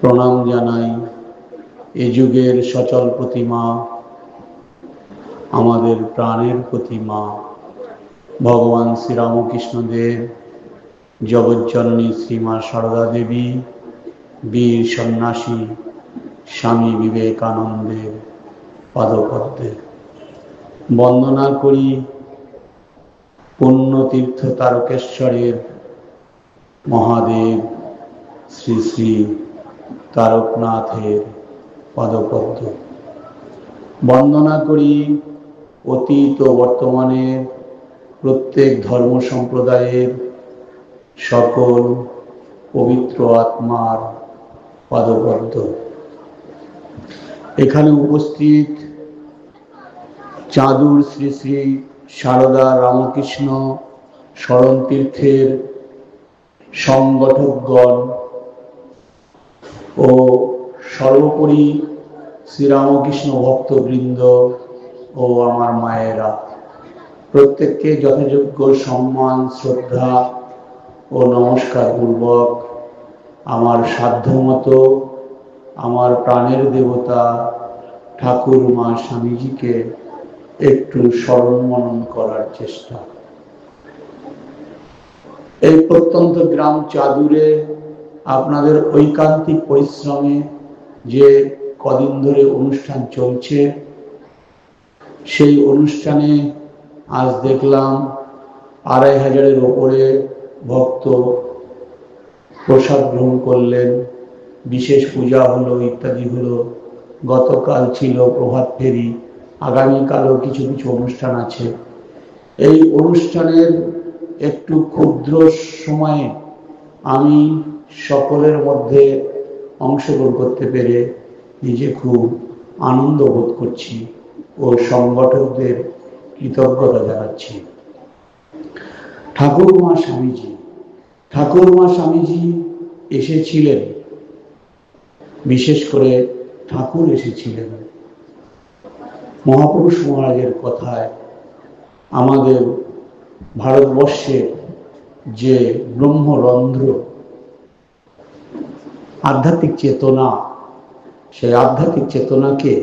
প্রণাম জানাই এ যুগের সচল প্রতিমা, আমাদের প্রাণের প্রতিমা ভগবান শ্রীরামকৃষ্ণদেব, জগজ্জননী শ্রীমা সারদা দেবী, বীর সন্ন্যাসী স্বামী বিবেকানন্দের পাদপদ্মে বন্দনা করি। পুণ্যতীর্থ তারকেশ্বরের মহাদেব শ্রী শ্রী তারকনাথের পাদপদ্ম বন্দনা করি। অতীত ও বর্তমানের প্রত্যেক ধর্ম সম্প্রদায়ের সকল পবিত্র আত্মার পাদপদ্ম। এখানে উপস্থিত চাঁদুর শ্রী শ্রী সারদা রামকৃষ্ণ শরণ তীর্থের সংগঠকগণ ও সর্বোপরি শ্রীরামকৃষ্ণ ভক্তবৃন্দ ও আমার মায়েরা, প্রত্যেককে যথাযোগ্য সম্মান, শ্রদ্ধা ও নমস্কার পূর্বক আমার সাধ্যমতো আমার প্রাণের দেবতা ঠাকুর মা স্বামীজিকে একটু স্মরণ মনন করার চেষ্টা। এই প্রত্যন্ত গ্রাম চাঁদুরে আপনাদের ঐকান্তিক পরিশ্রমে যে কদিন ধরে অনুষ্ঠান চলছে, সেই অনুষ্ঠানে আজ দেখলাম 2500-এর ওপরে ভক্ত প্রসাদ গ্রহণ করলেন, বিশেষ পূজা হলো, ইত্যাদি হলো। গতকাল ছিল প্রভাত ফেরি, আগামীকালও কিছু কিছু অনুষ্ঠান আছে। এই অনুষ্ঠানের একটু ক্ষুদ্র সময়ে আমি সকলের মধ্যে অংশগ্রহণ করতে পেরে নিজে খুব আনন্দ বোধ করছি ও সংগঠকদের কৃতজ্ঞতা জানাচ্ছি। ঠাকুরমা স্বামীজি এসেছিলেন, বিশেষ করে ঠাকুর এসেছিলেন মহাপুরুষ মহারাজের কথায়। আমাদের ভারতবর্ষের যে ব্রহ্মরন্ধ্র আধ্যাত্মিক চেতনা, সেই আধ্যাত্মিক চেতনাকে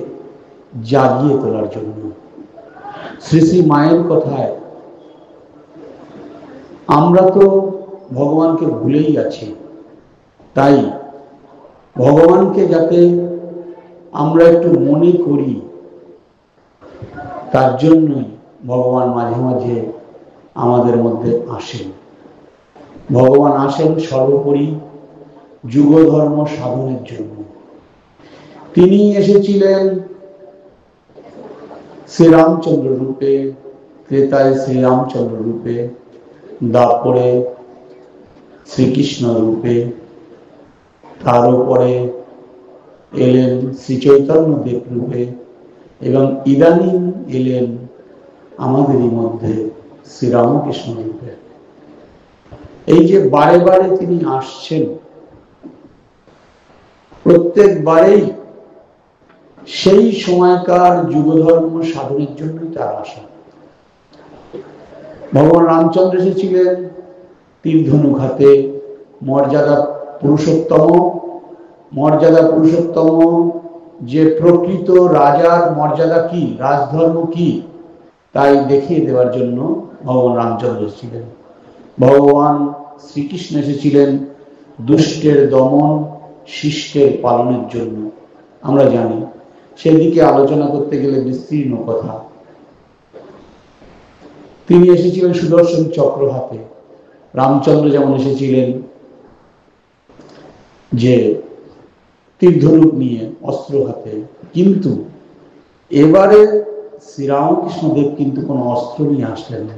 জাগিয়ে তোলার জন্য শ্রী শ্রী মায়ের কথায় আমরা তো ভগবানকে ভুলেই আছি, তাই ভগবানকে যাতে আমরা একটু মনে করি, তার জন্যই ভগবান মাঝে মাঝে আমাদের মধ্যে আসেন। ভগবান আসেন সর্বোপরি যুগ ধর্ম সাধনের জন্য। তিনি এসেছিলেন শ্রীরামচন্দ্র রূপে, ত্রেতায় শ্রীরামচন্দ্র রূপে, দাপরে শ্রীকৃষ্ণ রূপে, তার উপরে এলেন শ্রী চৈতন্য দেব রূপে, এবং ইদানিং এলেন আমাদেরই মধ্যে শ্রীরামকৃষ্ণ রূপে। এই যে বারে বারে তিনি আসছেন, প্রত্যেকবারেই সেই সময়কার যুগধর্ম সাধনের জন্যই তার আসা। ভগবান রামচন্দ্র এসেছিলেন তীরধনুক হাতে, মর্যাদা পুরুষোত্তম যে প্রকৃত রাজার মর্যাদা কি, রাজধর্ম কি, তাই দেখিয়ে দেওয়ার জন্য ভগবান রামচন্দ্র এসেছিলেন। ভগবান শ্রীকৃষ্ণ এসেছিলেন দুষ্টের দমন, শিষ্টের পালনের জন্য। আমরা জানি, সেদিকে আলোচনা করতে গেলে বিস্তীর্ণ কথা। তিনি এসেছিলেন সুদর্শন চক্র হাতে, রামচন্দ্র যেমন এসেছিলেন যে তীরধনুক নিয়ে, অস্ত্র হাতে। কিন্তু এবারে শ্রীরামকৃষ্ণদেব কিন্তু কোনো অস্ত্র নিয়ে আসলেন না।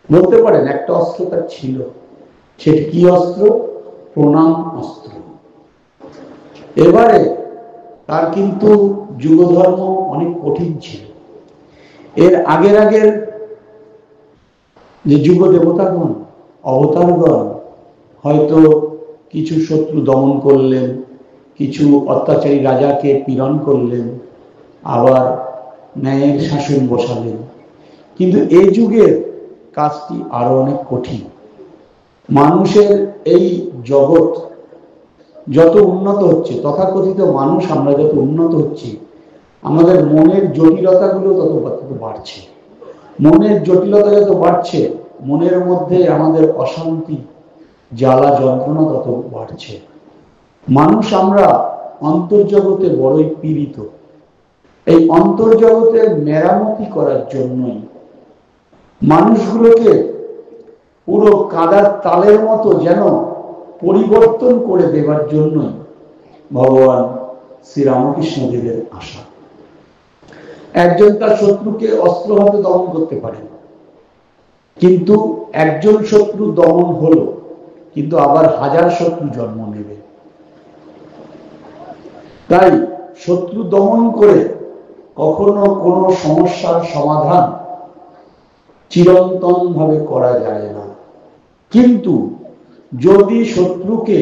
বলতে পারেন একটা অস্ত্র তার ছিল, সেটি কি অস্ত্র? প্রণাম অস্ত্র। এবারে তার কিন্তু যুগধর্ম অনেক কঠিন ছিল। এর আগের যে যুগ দেবতাগণ, অবতারগণ হয়তো কিছু শত্রু দমন করলেন, কিছু অত্যাচারী রাজাকে পীড়ন করলেন, আবার ন্যায়ের শাসন বসালেন। কিন্তু এই যুগের কাজটি আরো অনেক কঠিন। মানুষের এই জগৎ যত উন্নত হচ্ছে, তথাকথিত মানুষ আমরা যত উন্নত হচ্ছি, আমাদের মনের জটিলতাগুলো তত বাড়ছে। মনের জটিলতা যত বাড়ছে, মনের মধ্যে আমাদের অশান্তি, জ্বালা যন্ত্রণা তত বাড়ছে। মানুষ আমরা অন্তর্জগতে বড়ই পীড়িত। এই অন্তর্জগতের মেরামতি করার জন্যই, মানুষগুলোকে পুরো কাদার তালের মতো যেন পরিবর্তন করে দেবার জন্যই ভগবান শ্রীরামকৃষ্ণদেবের আশা। একজন তার শত্রুকে অস্ত্র হাতে দমন করতে পারেন, কিন্তু একজন শত্রু দমন হলো, কিন্তু আবার হাজার শত্রু জন্ম নেবে। তাই শত্রু দমন করে কখনো কোনো সমস্যার সমাধান চিরন্তন ভাবে করা যায় না। কিন্তু যদি শত্রুকে,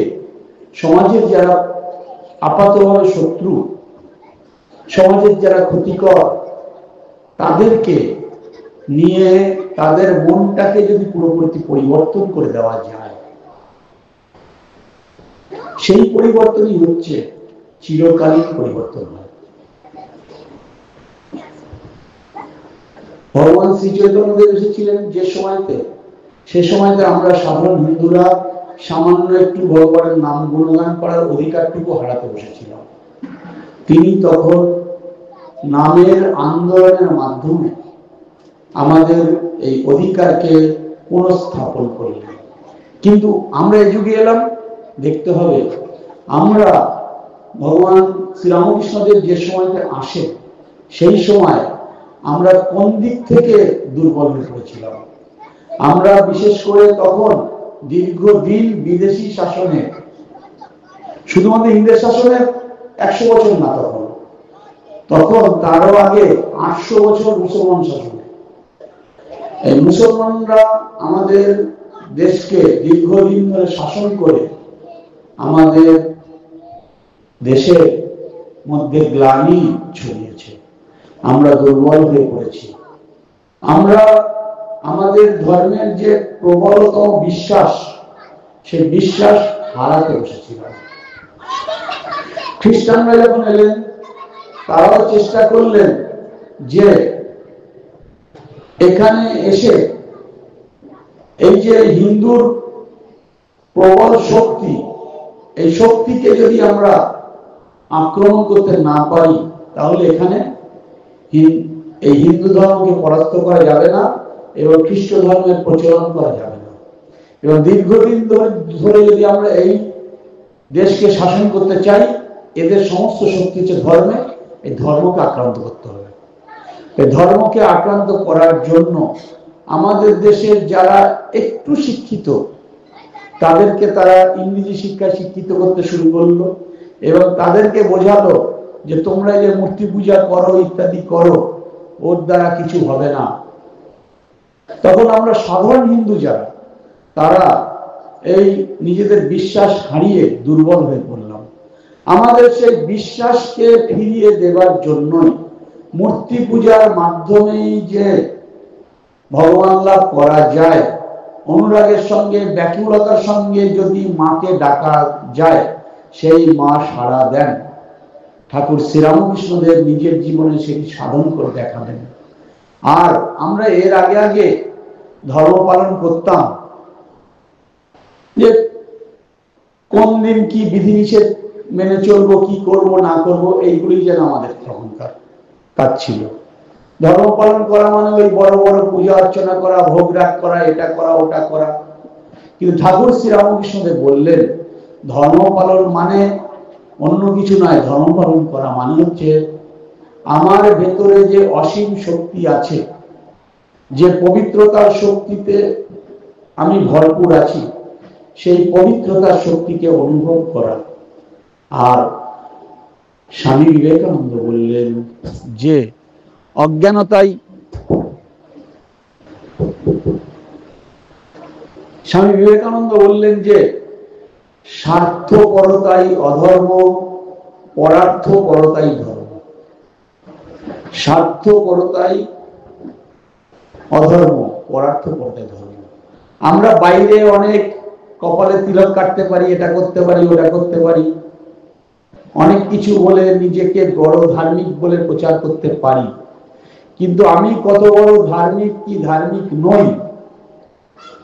সমাজের যারা আপাতভাবে শত্রু, সমাজের যারা ক্ষতিকর, তাদেরকে নিয়ে তাদের মনটাকে যদি পুরোপুরি পরিবর্তন করে দেওয়া যায়, সেই পরিবর্তনই হচ্ছে চিরকালীন পরিবর্তন হয়। ভগবান শ্রী চৈতন্যদেব এসেছিলেন যে সময়তে, সে সময়তে আমরা সাধারণ হিন্দুরা সামান্য একটু ভগবানের নাম গুণগান করার অধিকারটুকু হারাতে বসেছিলাম। তিনি তখন নামের আন্দোলনের মাধ্যমে আমাদের এই অধিকারকে পুনঃস্থাপন করলেন। কিন্তু আমরা এই যুগে এলাম, দেখতে হবে আমরা ভগবান শ্রীরামকৃষ্ণদেব যে সময়তে আসে, সেই সময় আমরা কোন দিক থেকে দুর্বল হয়ে পড়েছিলাম। আমরা বিশেষ করে তখন দীর্ঘদিন বিদেশি শাসনে, শুধুমাত্র ইংরেজ শাসনের 100 বছর না, তখন তারও আগে 800 বছর মুসলমান শাসনে, এই মুসলমানরা আমাদের দেশকে দীর্ঘদিন ধরে শাসন করে আমাদের দেশের মধ্যে গ্লানি ছড়িয়েছে। আমরা দুর্বল হয়ে পড়েছি। আমরা আমাদের ধর্মের যে প্রবলতম বিশ্বাস, সেই বিশ্বাস হারাতে বসেছিলাম। খ্রিস্টানরা যখন এলেন, তারাও চেষ্টা করলেন যে এখানে এসে এই যে হিন্দুর প্রবল শক্তি, এই শক্তিকে যদি আমরা আক্রমণ করতে না পারি, তাহলে এখানে এই হিন্দু ধর্মকে পরাস্ত করা যাবে না এবং খ্রিস্ট ধর্মের প্রচলন করা যাবে না। এবং দীর্ঘদিন ধরে যদি আমরা এই দেশকে শাসন করতে চাই, এদের সমস্ত শক্তি হচ্ছে ধর্মে, এই ধর্মকে আক্রান্ত করতে হবে। এই ধর্মকে আক্রান্ত করার জন্য আমাদের দেশের যারা একটু শিক্ষিত, তাদেরকে তারা ইংরেজি শিক্ষায় শিক্ষিত করতে শুরু করলো এবং তাদেরকে বোঝালো যে তোমরা যে মূর্তি পূজা করো ইত্যাদি করো, ওর দ্বারা কিছু হবে না। তখন আমরা সাধারণ হিন্দু যারা, তারা এই নিজেদের বিশ্বাস হারিয়ে দুর্বল হয়ে পড়লাম। আমাদের সেই বিশ্বাসকে ফিরিয়ে দেবার জন্যই মূর্তি পূজার মাধ্যমেই যে ভগবান লাভ করা যায়, অনুরাগের সঙ্গে, ব্যাকুলতার সঙ্গে যদি মাকে ডাকা যায়, সেই মা সাড়া দেন। ঠাকুর শ্রীরামকৃষ্ণদেব নিজের জীবনে সেটি সাধন করে দেখালেন। আর আমরা এর আগে আগে ধর্ম পালন করতাম যে কোন দিন কি বিধিনিষেধ মেনে চলবো, কি করব না করব, এইগুলি যেন আমাদের তখনকার কাজ ছিল। ধর্ম পালন করা মানে ওই বড় বড় পূজা অর্চনা করা, ভোগ রাগ করা, এটা করা ওটা করা। কিন্তু ঠাকুর শ্রীরামকৃষ্ণদেব বললেন, ধর্ম পালন মানে অন্য কিছু নয়। ধর্ম পালন করা মানে হচ্ছে আমার ভেতরে যে অসীম শক্তি আছে, যে পবিত্রতার শক্তিতে আমি ভরপুর আছি, সেই পবিত্রতার শক্তিকে অনুভব করা। আর স্বামী বিবেকানন্দ বললেন যে অজ্ঞানতাই, স্বামী বিবেকানন্দ বললেন যে স্বার্থপরতাই অধর্ম, পরার্থপরতাই ধর্ম। স্বার্থপরতাই অধর্ম, পরার্থপরতাই ধর্ম। আমরা বাইরে অনেক কপালে তিলক কাটতে পারি, এটা করতে পারি, ওটা করতে পারি, অনেক কিছু বলে নিজেকে বড় ধার্মিক বলে প্রচার করতে পারি। কিন্তু আমি কত বড় ধার্মিক কি ধার্মিক নই,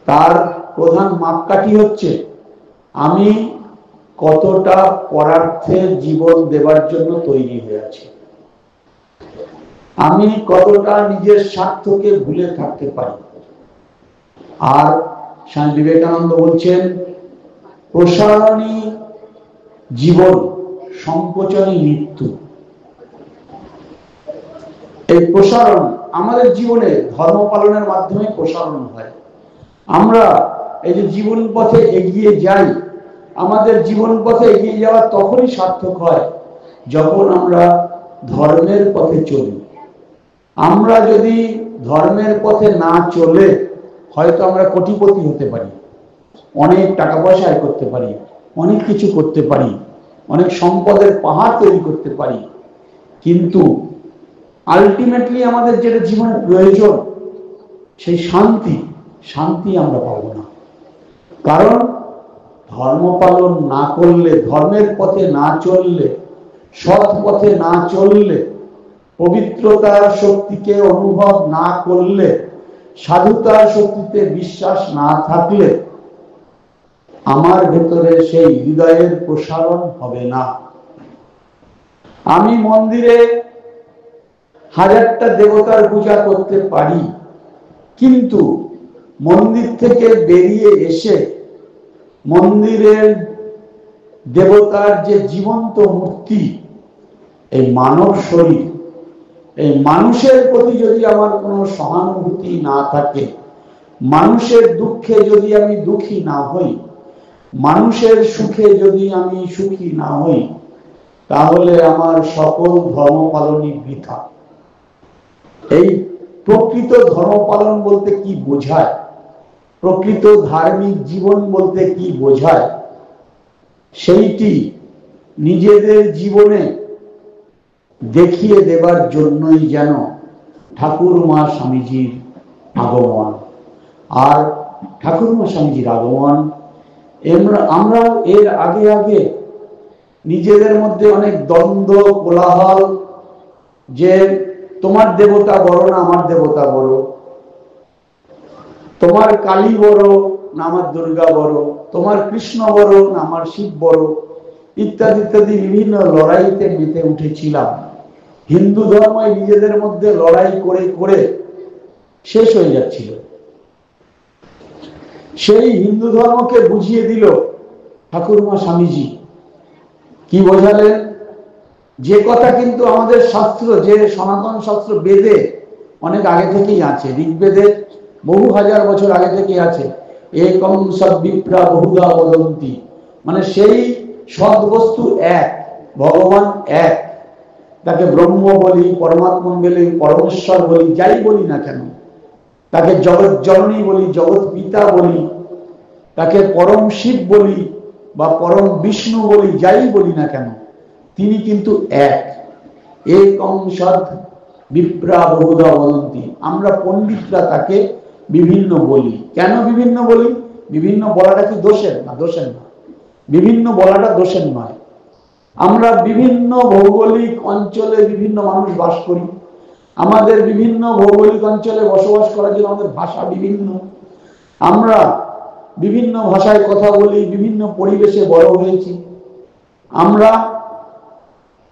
তার প্রধান মাপকাঠি হচ্ছে আমি কতটা পরার্থের জীবন দেবার জন্য তৈরি হয়ে আছি, আমি কতটা নিজের স্বার্থকে ভুলে থাকতে পারি। আর স্বামী বিবেকানন্দ বলছেন, প্রসারণী জীবন, সংকোচনী মৃত্যু। এই প্রসারণ আমাদের জীবনে ধর্ম পালনের মাধ্যমে প্রসারণ হয়। আমরা এই যে জীবন পথে এগিয়ে যাই, আমাদের জীবন পথে এগিয়ে যাওয়া তখনই সার্থক হয় যখন আমরা ধর্মের পথে চলি। আমরা যদি ধর্মের পথে না চলে হয়তো আমরা কোটিপতি হতে পারি, অনেক টাকা পয়সা আয় করতে পারি, অনেক কিছু করতে পারি, অনেক সম্পদের পাহাড় তৈরি করতে পারি, কিন্তু আলটিমেটলি আমাদের যেটা জীবনে প্রয়োজন সেই শান্তি আমরা পাবো না। কারণ ধর্ম পালন না করলে, ধর্মের পথে না চললে, সৎ পথে না চললে, পবিত্রতার শক্তিকে অনুভব না করলে, সাধুতার শক্তিতে বিশ্বাস না থাকলে আমার ভেতরে সেই হৃদয়ের প্রসারণ হবে না। আমি মন্দিরে হাজারটা দেবতার পূজা করতে পারি, কিন্তু মন্দির থেকে বেরিয়ে এসে মন্দিরের দেবতার যে জীবন্ত মূর্তি, এই মানব শরীর, এই মানুষের প্রতি যদি আমার কোনো সহানুভূতি না থাকে, মানুষের দুঃখে যদি আমি দুঃখী না হই, মানুষের সুখে যদি আমি সুখী না হই, তাহলে আমার সকল ধর্ম পালনই বৃথা। এই প্রকৃত ধর্ম পালন বলতে কি বোঝায়, প্রকৃত ধার্মিক জীবন বলতে কি বোঝায়, সেইটি নিজেদের জীবনে দেখিয়ে দেবার জন্যই যেন ঠাকুরমা স্বামীজির আগমন। আর ঠাকুরমা স্বামীজির আগমন আমরা এর আগে নিজেদের মধ্যে অনেক দ্বন্দ্ব, কোলাহল, যে তোমার দেবতা বড় না আমার দেবতা বড়, তোমার কালী বড় না আমার দুর্গা বড়, তোমার কৃষ্ণ বড় না আমার শিব বড়, ইত্যাদি ইত্যাদি বিভিন্ন লড়াইতে মেতে উঠেছিলাম। হিন্দু ধর্ম নিজেদের মধ্যে লড়াই করে করে শেষ হয়ে যাচ্ছিল। সেই হিন্দু ধর্মকে বুঝিয়ে দিল ঠাকুরমা স্বামীজি। কি বোঝালেন? যে কথা কিন্তু আমাদের শাস্ত্র, যে সনাতন শাস্ত্র বেদে অনেক আগে থেকেই আছে, ঋগ্বেদে বহু হাজার বছর আগে থেকেই আছে, একম সদ্বিপ্রা বহুধা বদন্তি, মানে সেই সদ্বস্তু এক, ভগবান এক, তাকে ব্রহ্ম বলি, পরমাত্মা বলি, পরমেশ্বর বলি, যাই বলি না কেন, তাকে জগৎ জননী বলি, জগৎ পিতা বলি, তাকে পরম শিব বলি বা পরম বিষ্ণু বলি, যাই বলি না কেন, তিনি কিন্তু এক। একং সদ বিপ্রা বহুধা বদন্তি। আমরা পণ্ডিতরা তাকে বিভিন্ন বলি। কেন বিভিন্ন বলি? বিভিন্ন বলাটা কি দোষের? না, দোষের না। বিভিন্ন বলাটা দোষের নয়। আমরা বিভিন্ন ভৌগোলিক অঞ্চলে বিভিন্ন মানুষ বাস করি, আমাদের বিভিন্ন ভৌগোলিক অঞ্চলে বসবাস করার জন্য আমাদের ভাষা বিভিন্ন, আমরা বিভিন্ন ভাষায় কথা বলি, বিভিন্ন পরিবেশে বড় হয়েছি। আমরা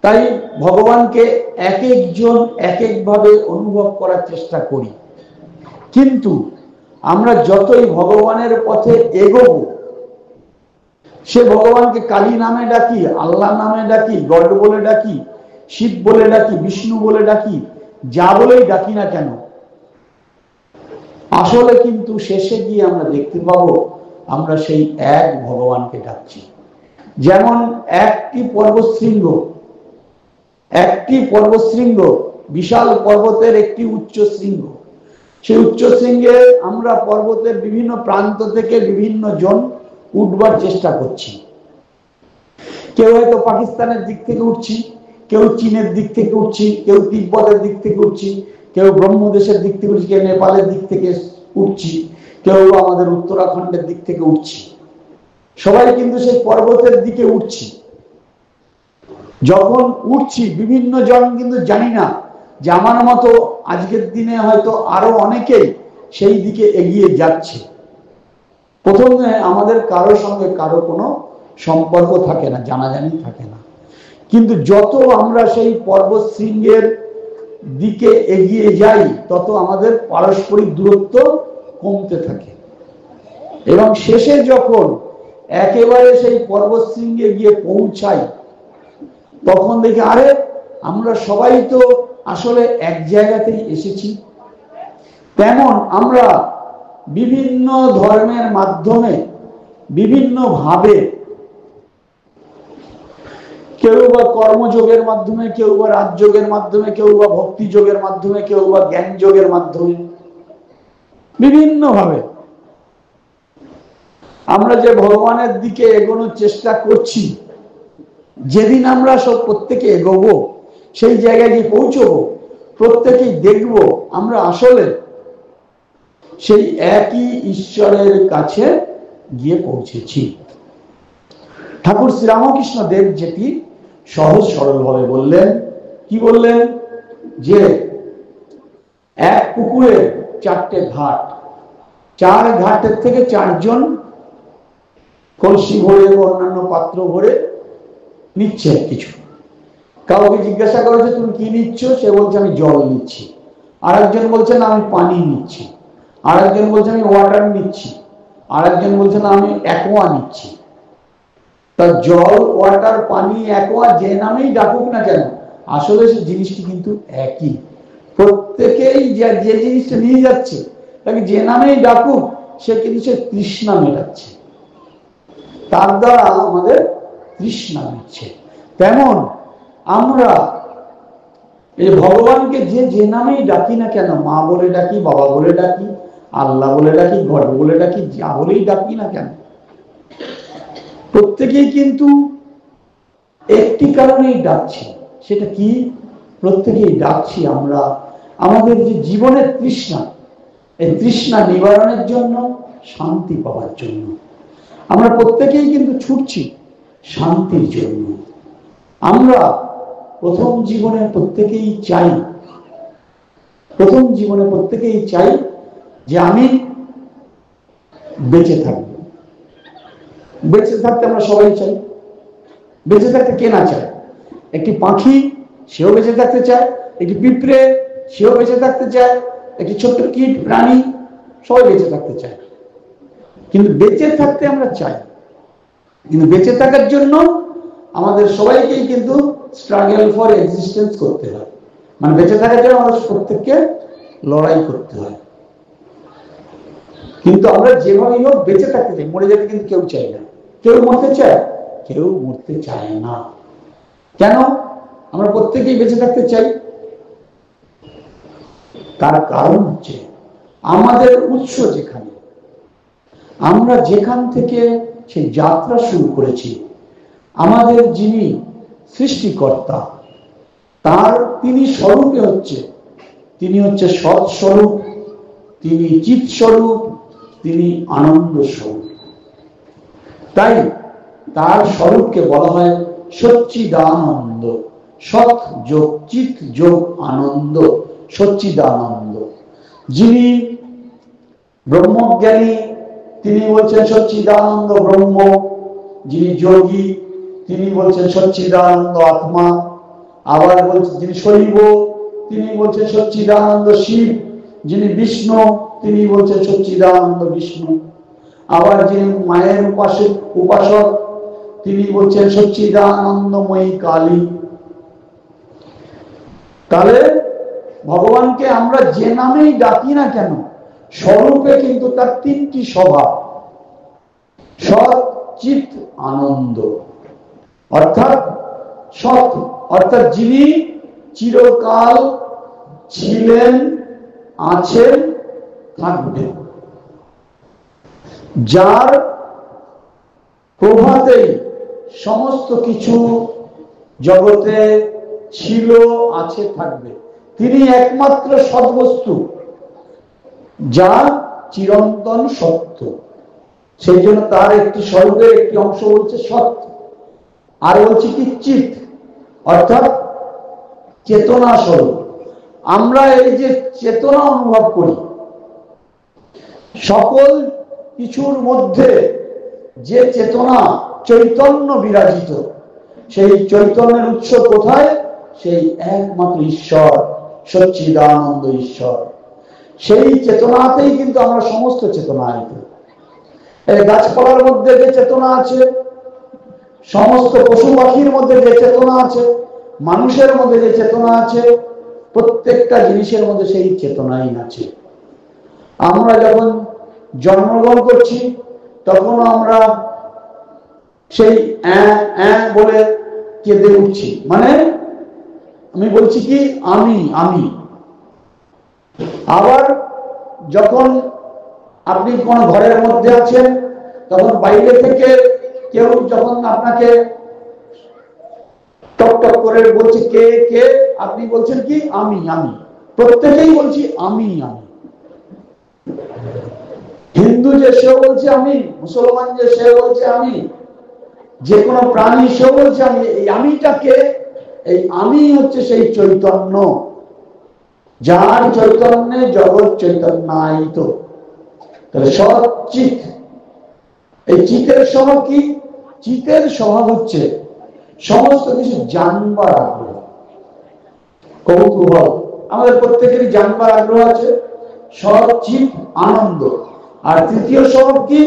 তাই ভগবানকে এক একজন এক একভাবে অনুভব করার চেষ্টা করি, কিন্তু আমরা যতই ভগবানের পথে এগোবো, সে ভগবানকে কালী নামে ডাকি, আল্লাহ নামে ডাকি, গড বলে ডাকি, শিব বলে ডাকি, বিষ্ণু বলে ডাকি, যা বলেই ডাকি না কেন, আসলে কিন্তু শেষে গিয়ে আমরা দেখতে পাবো আমরা সেই এক ভগবানকে ডাকছি। যেমন একটি পর্বতশৃঙ্গ, বিশাল পর্বতের একটি উচ্চ শৃঙ্গ, সেই উচ্চ শৃঙ্গে আমরা পর্বতের বিভিন্ন প্রান্ত থেকে বিভিন্ন জন উঠবার চেষ্টা করছি। কেউ হয়তো পাকিস্তানের দিক থেকে উঠছি, কেউ চীনের দিক থেকে উঠছি, কেউ তিব্বতের দিক থেকে উঠছি, কেউ ব্রহ্মদেশের দিক থেকে উঠছি, কেউ নেপালের দিক থেকে উঠছি, কেউ আমাদের উত্তরাখণ্ডের দিক থেকে উঠছি। সবাই কিন্তু সেই পর্বতের দিকে উঠছি। যখন উঠছি বিভিন্ন জন কিন্তু জানি না যে আমার মতো আজকের দিনে হয়তো আরো অনেকেই সেই দিকে এগিয়ে যাচ্ছে। প্রথমে আমাদের কারোর সঙ্গে কারো কোনো সম্পর্ক থাকে না, জানাজানি থাকে না, কিন্তু যত আমরা সেই পর্বত শৃঙ্গের দিকে এগিয়ে যাই তত আমাদের পারস্পরিক দূরত্ব কমতে থাকে এবং শেষে যখন একেবারে সেই পর্বত শৃঙ্গে গিয়ে পৌঁছাই তখন দেখি আরে আমরা সবাই তো আসলে এক জায়গাতেই এসেছি। তেমন আমরা বিভিন্ন ধর্মের মাধ্যমে বিভিন্ন ভাবে, কেউ বা কর্মযোগের মাধ্যমে, কেউ বা রাজযোগের মাধ্যমে, কেউ বা ভক্তি যোগের মাধ্যমে, কেউ বা জ্ঞান যোগের মাধ্যমে, বিভিন্ন ভাবে আমরা যে ভগবানের দিকে এগোনোর চেষ্টা করছি, যেদিন আমরা সব প্রত্যেকে এগোবো সেই জায়গায় গিয়ে পৌঁছবো, প্রত্যেকেই দেখবো আমরা আসলে সেই একই ঈশ্বরের কাছে গিয়ে পৌঁছেছি। ঠাকুর শ্রীরামকৃষ্ণ দেব যেটি সহজ সরল ভাবে বললেন, কি বললেন, যে এক পুকুরে চারটে ঘাট, চার ঘাটের থেকে চারজন কলসি ভরে অন্যান্য পাত্র ভরে নিচ্ছে কিছু। কাউকে জিজ্ঞাসা করেছে তুমি কি নিচ্ছ, সে বলছে আমি জল নিচ্ছি। আর একজন বলছে না আমি পানি নিচ্ছি। আর একজন বলছে আমি ওয়াটার নিচ্ছি। আর একজন বলছে না আমি অ্যাকোয়া নিচ্ছি। তা জল, ওয়াটার, পানি, অ্যাকোয়া যে নামেই ডাকুক না কেন, আসলে সে জিনিসটি কিন্তু একই। প্রত্যেকেই যে জিনিসটা নিয়ে যাচ্ছে তাকে যে নামেই ডাকুক সে কিন্তু সে তৃষ্ণা মেটাচ্ছে, তার দ্বারা আমাদের তৃষ্ণা মিটছে। তেমন আমরা এই ভগবানকে যে নামেই ডাকি না কেন, মা বলে ডাকি, বাবা বলে ডাকি, আল্লাহ বলে ডাকি, গড বলে ডাকি, যা বলেই ডাকি না কেন, প্রত্যেকেই কিন্তু একটি কারণেই ডাকছি। সেটা কি? প্রত্যেকেই ডাকছি আমরা আমাদের যে জীবনের তৃষ্ণা, এই তৃষ্ণা নিবারণের জন্য, শান্তি পাওয়ার জন্য। আমরা প্রত্যেকেই কিন্তু ছুটছি শান্তির জন্য। আমরা প্রথম জীবনে প্রত্যেকেই চাই, প্রথম জীবনে প্রত্যেকেই চাই যে আমি বেঁচে থাকব। বেঁচে থাকতে আমরা সবাই চাই। বেঁচে থাকতে কে না চায়? একটি পাখি সেও বেঁচে থাকতে চায়, একটি পিঁপড়ে সেও বেঁচে থাকতে চায়, একটি ছোট্ট কীট প্রাণী সবাই বেঁচে থাকতে চায়। কিন্তু বেঁচে থাকতে আমরা চাই, কিন্তু বেঁচে থাকার জন্য আমাদের সবাইকেই কিন্তু স্ট্রাগল ফর এক্সিস্টেন্স করতে হয়। মানে বেঁচে থাকার জন্য আমাদের প্রত্যেককে লড়াই করতে হয়। কিন্তু আমরা যেভাবেই হোক বেঁচে থাকতে চাই, মরে যেতে কিন্তু কেউ চাই না। কেউ মরতে চায়? কেউ মরতে চায় না। কেন আমরা প্রত্যেকেই বেঁচে থাকতে চাই? তার কারণ হচ্ছে আমাদের উৎস যেখানে, আমরা যেখান থেকে সেই যাত্রা শুরু করেছি, আমাদের যিনি সৃষ্টিকর্তা, তার তিনি স্বরূপে হচ্ছে, তিনি হচ্ছে সৎ স্বরূপ, তিনি চিৎ স্বরূপ, তিনি আনন্দ স্বরূপ। তাই তার স্বরূপকে বলা হয় সচ্চিদানন্দ। সৎ যোগ চিৎ যোগ আনন্দ, সচ্চিদানন্দ। যিনি ব্রহ্মজ্ঞানী তিনি বলছেন সচ্চিদানন্দ ব্রহ্ম, যিনি যোগী তিনি বলছেন সচ্চিদানন্দ আত্মা। আবার বলছেন যিনি শৈব তিনি বলছেন সচ্চিদানন্দ শিব, যিনি বিষ্ণু তিনি বলছেন সচ্চিদানন্দ বিষ্ণু। আবার যিনি মায়ের উপাসক তিনি বলছেন সচ্চিদানন্দময়ী কালী। তাহলে ভগবানকে আমরা যে নামেই ডাকি না কেন, স্বরূপে কিন্তু তার তিনটি স্বভাব, সৎ চিৎ আনন্দ। অর্থাৎ সৎ অর্থাৎ যিনি চিরকাল ছিলেন, আছেন, থাকবেন, যার প্রভাতেই সমস্ত কিছু জগতে ছিল, আছে, থাকবে। তিনি একমাত্র সৎবস্তু, যা চিরন্তন সত্য। সেই জন্য তার একটি স্বরূপের একটি অংশ বলছে সৎ, আর বলছে কি চিত, অর্থাৎ চেতনা স্বরূপ। আমরা এই যে চেতনা অনুভব করি, সকল কিছুর মধ্যে যে চেতনা চৈতন্য বিরাজিত, সেই চৈতন্যের উৎস কোথায়? সেই একমাত্র ঈশ্বর, সচ্চিদানন্দ ঈশ্বর। সেই চেতনাতেই কিন্তু আমরা সমস্ত চেতনা আইত। এই গাছপালার মধ্যে যে চেতনা আছে, সমস্ত পশু পাখির মধ্যে যে চেতনা আছে, মানুষের মধ্যে যে চেতনা আছে, প্রত্যেকটা জিনিসের মধ্যে সেই চেতনাই আছে। আমরা যখন জন্মগ্রহণ করছি তখন আমরা সেই বলে কেঁদে উঠছি, মানে আমি বলছি কি আমি আমি। আবার যখন আপনি কোন ঘরের মধ্যে আছেন, তখন বাইরে থেকে কেউ যখন আপনাকে টক টক করে বলছে কে কে, আপনি বলছেন কি আমি আমি। প্রত্যেকেই বলছি আমি আমি। হিন্দু যে সে বলছে আমি, মুসলমান যে সে বলছে আমি, যে কোনো প্রাণী সে বলছে আমি। এই আমিটাকে, এই আমি হচ্ছে সেই চৈতন্য, যার চৈতন্যে জগৎ চৈতন্যায়িত। তাহলে সচিত, এই চিতের স্বভাব কি? চিতের স্বভাব হচ্ছে সমস্ত কিছু জানবার আগ্রহ, কৌতূহল। আমাদের প্রত্যেকেরই জানবার আগ্রহ আছে, সচিত আনন্দ। আর তৃতীয় স্বভাব কি?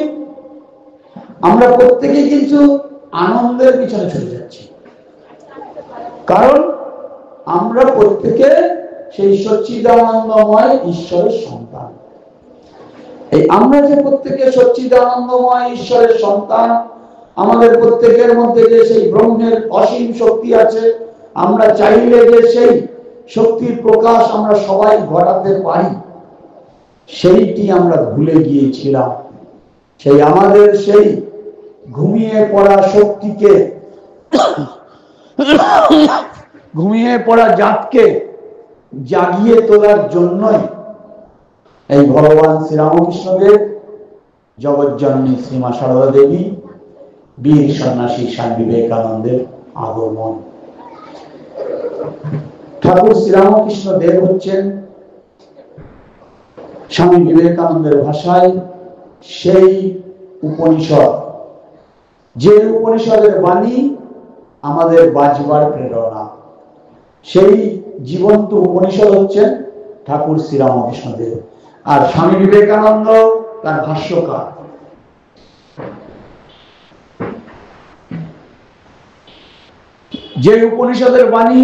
আমরা প্রত্যেকেই কিন্তু আনন্দের পিছনে ছুটে যাচ্ছি, কারণ আমরা প্রত্যেকে সেই সচ্চিদানন্দময় ঈশ্বরের সন্তান। এই আমরা যে প্রত্যেকে সচ্চিদানন্দময় ঈশ্বরের সন্তান, আমাদের প্রত্যেকের মধ্যে যে সেই ব্রহ্মের অসীম শক্তি আছে, আমরা চাইলে যে সেই শক্তির প্রকাশ আমরা সবাই ঘটাতে পারি, সেইটি আমরা ভুলে গিয়েছিলাম। সেই আমাদের সেই ঘুমিয়ে পড়া শক্তিকে, ঘুমিয়ে পড়া জাতকে জাগিয়ে তোলার জন্যই এই ভগবান শ্রীরামকৃষ্ণদেব, জগৎজননী শ্রীমা সারদা দেবী, বীর সন্ন্যাসী স্বামী বিবেকানন্দের আগমন। ঠাকুর শ্রীরামকৃষ্ণ দেব হচ্ছেন স্বামী বিবেকানন্দের ভাষায় সেই উপনিষদ, যে উপনিষদের বাণী আমাদের বাঁচবার প্রেরণা। সেই জীবন্ত উপনিষদ হচ্ছেন ঠাকুর শ্রীরামকৃষ্ণ দেব, আর স্বামী বিবেকানন্দ তার ভাষ্যকার। যে উপনিষদের বাণী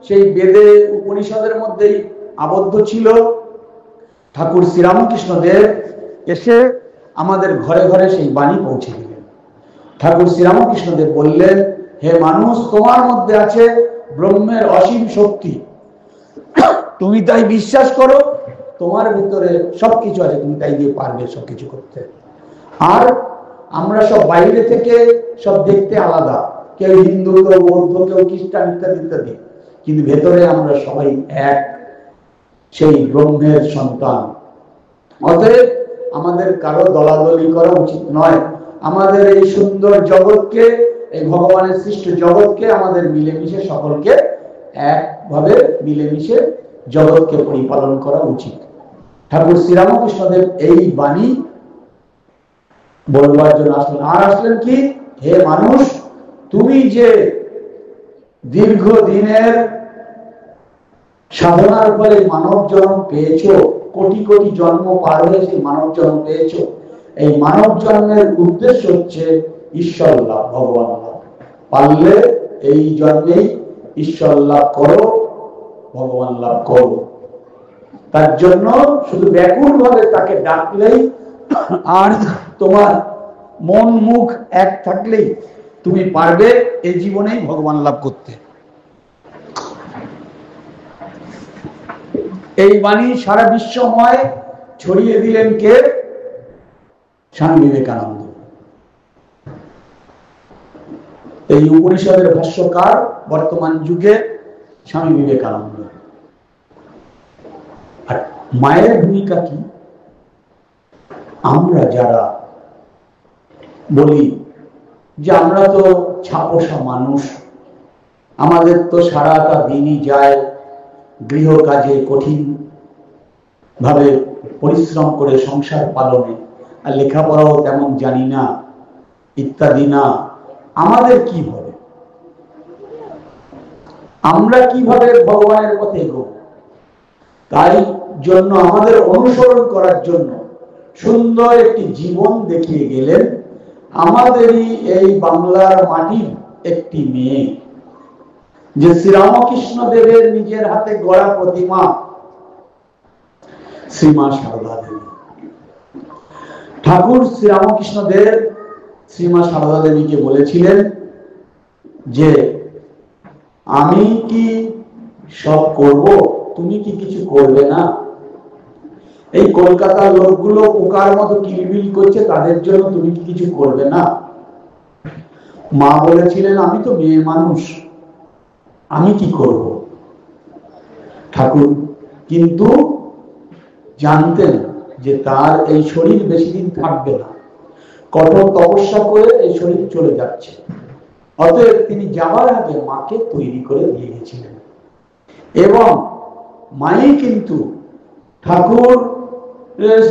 সেই বেদে উপনিষদের মধ্যেই আবদ্ধ ছিল, ঠাকুর শ্রীরামকৃষ্ণ দেব এসে আমাদের ঘরে ঘরে সেই বাণী পৌঁছে দিলেন। ঠাকুর শ্রীরামকৃষ্ণ দেব বললেন, হে মানুষ, তোমার মধ্যে আছে ব্রহ্মের অসীম শক্তি, তুমি তাই বিশ্বাস করো, তোমার ভিতরে সবকিছু আছে, তুমি তাই দিয়ে পারবে সবকিছু করতে। আর আমরা সব বাইরে থেকে সব দেখতে আলাদা, কেউ হিন্দু, কেউ বৌদ্ধ, কেউ খ্রিস্টান, ইত্যাদি ইত্যাদি, কিন্তু ভেতরে আমরা সবাই এক, সেই ব্রহ্মের সন্তান। অতএব আমাদের কারো দলাদলি করা উচিত নয়। আমাদের এই সুন্দর জগৎকে, এই ভগবানের সৃষ্ট জগৎকে আমাদের মিলেমিশে সকলকে একভাবে মিলেমিশে জগৎকে পরিপালন করা উচিত। ঠাকুর শ্রীরামকৃষ্ণদেব এই বাণী বলবার জন্য আসলেন। আর আসলেন কি, হে মানুষ, তুমি যে দীর্ঘদিনের সাধনার ফলে মানব জন্ম পেয়েছো, কোটি কোটি জন্ম পার হয়ে সেই মানব জন্ম পেয়েছো, এই মানব জন্মের উদ্দেশ্য হচ্ছে ঈশ্বর লাভ, ভগবান লাভ। পারলে এই জন্মেই ঈশ্বর লাভ করো, ভগবান লাভ করো। তার জন্য শুধু ব্যাকুল ভাবে তাকে ডাকলেই, আর তোমার মন মুখ এক থাকলেই তুমি পারবে এই জীবনেই ভগবান লাভ করতে। এই বাণী সারা বিশ্বময় ছড়িয়ে দিলেন কে? স্বামী বিবেকানন্দ। এই উপনিষদের ভাষ্যকার বর্তমান যুগে স্বামী বিবেকানন্দ। আর মায়ের ভূমিকা কি? আমরা যারা বলি যে আমরা তো ছাপোষা মানুষ, আমাদের তো সারাটা দিনই যায় গৃহ কাজে, কঠিন ভাবে পরিশ্রম করে সংসার পালনে, আর লেখাপড়াও তেমন জানি না ইত্যাদি না, আমাদের কি হবে, আমরা কিভাবে ভগবানের পথে এগোব? তাই জন্য আমাদের অনুসরণ করার জন্য সুন্দর একটি জীবন দেখিয়ে গেলেন আমাদেরই এই বাংলার মাটির একটি মেয়ে, যে শ্রীরামকৃষ্ণ দেবের নিজের হাতে গড়া প্রতিমা শ্রীমা সারদা দেবী। ঠাকুর শ্রীরামকৃষ্ণ দেব শ্রীমা সারদা দেবীকে বলেছিলেন যে আমি কি সব করব, তুমি কি কিছু করবে না? এই কলকাতার লোকগুলো পোকার মতো কিলবিল করছে, তাদের জন্য তুমি কি কিছু করবে না? মা বলেছিলেন আমি তো মেয়ে মানুষ, আমি কি করব? ঠাকুর কিন্তু জানতেন যে তার এই শরীর বেশি দিন থাকবে না, কঠোর তপস্যা করে এই শরীর চলে যাচ্ছে, অতএব তিনি যাওয়ার আগে মাকে তৈরি করে দিয়ে গেছিলেন। এবং মাই কিন্তু ঠাকুর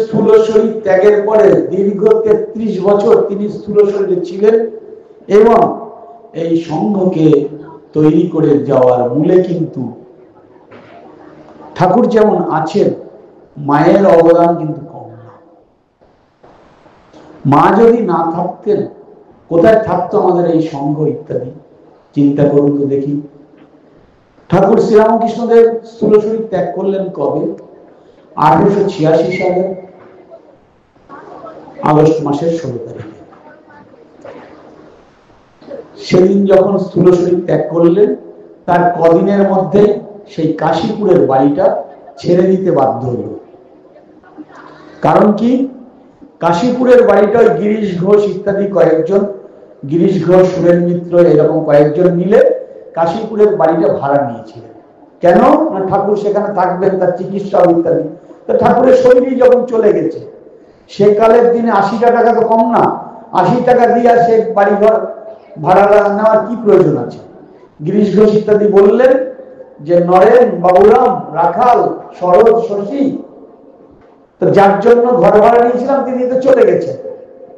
স্থূল শরীর ত্যাগের পরে দীর্ঘ 33 বছর তিনি স্থূল শরীরে ছিলেন, এবং এই সংঘকে তৈরি করে যাওয়ার মূলে কিন্তু ঠাকুর যেমন আছেন, মায়ের অবদান কিন্তু কম না। মা যদি না থাকতেন, কোথায় থাকতো আমাদের এই সংঘ ইত্যাদি? চিন্তা করুন তো দেখি। ঠাকুর শ্রীরামকৃষ্ণ দেব স্থূল শরীর ত্যাগ করলেন কবে? 1886 সালে আগস্ট মাসের 16 তারিখে। সেদিন যখন স্থূল শরীর ত্যাগ করলেন, তার কদিনের মধ্যে সেই কাশীপুরের বাড়িটা ছেড়ে দিতে বাধ্য হল। কারণ কি? কাশীপুরের বাড়িটা গিরিশ ঘোষ ইত্যাদি কয়েকজন, গিরিশ ঘোষ, সুরেন মিত্র, এরকম কয়েকজন মিলে কাশীপুরের বাড়িটা ভাড়া নিয়েছিলেন। কেন? না ঠাকুর সেখানে থাকবেন, তার চিকিৎসা ইত্যাদি। তো ঠাকুরের শরীরই যখন চলে গেছে, সেকালের দিনে 80 টাকা তো কম না, 80 টাকা দিয়ে সে বাড়িঘর ভাড়া নেওয়ার কি প্রয়োজন আছে? গিরিশ ঘোষ ইত্যাদি বললেন যে নরেন, বাবুরাম, রাখাল, শরৎ, শশী, তো যার জন্য ঘর ভাড়া নিয়েছিলাম তিনি তো চলে গেছে,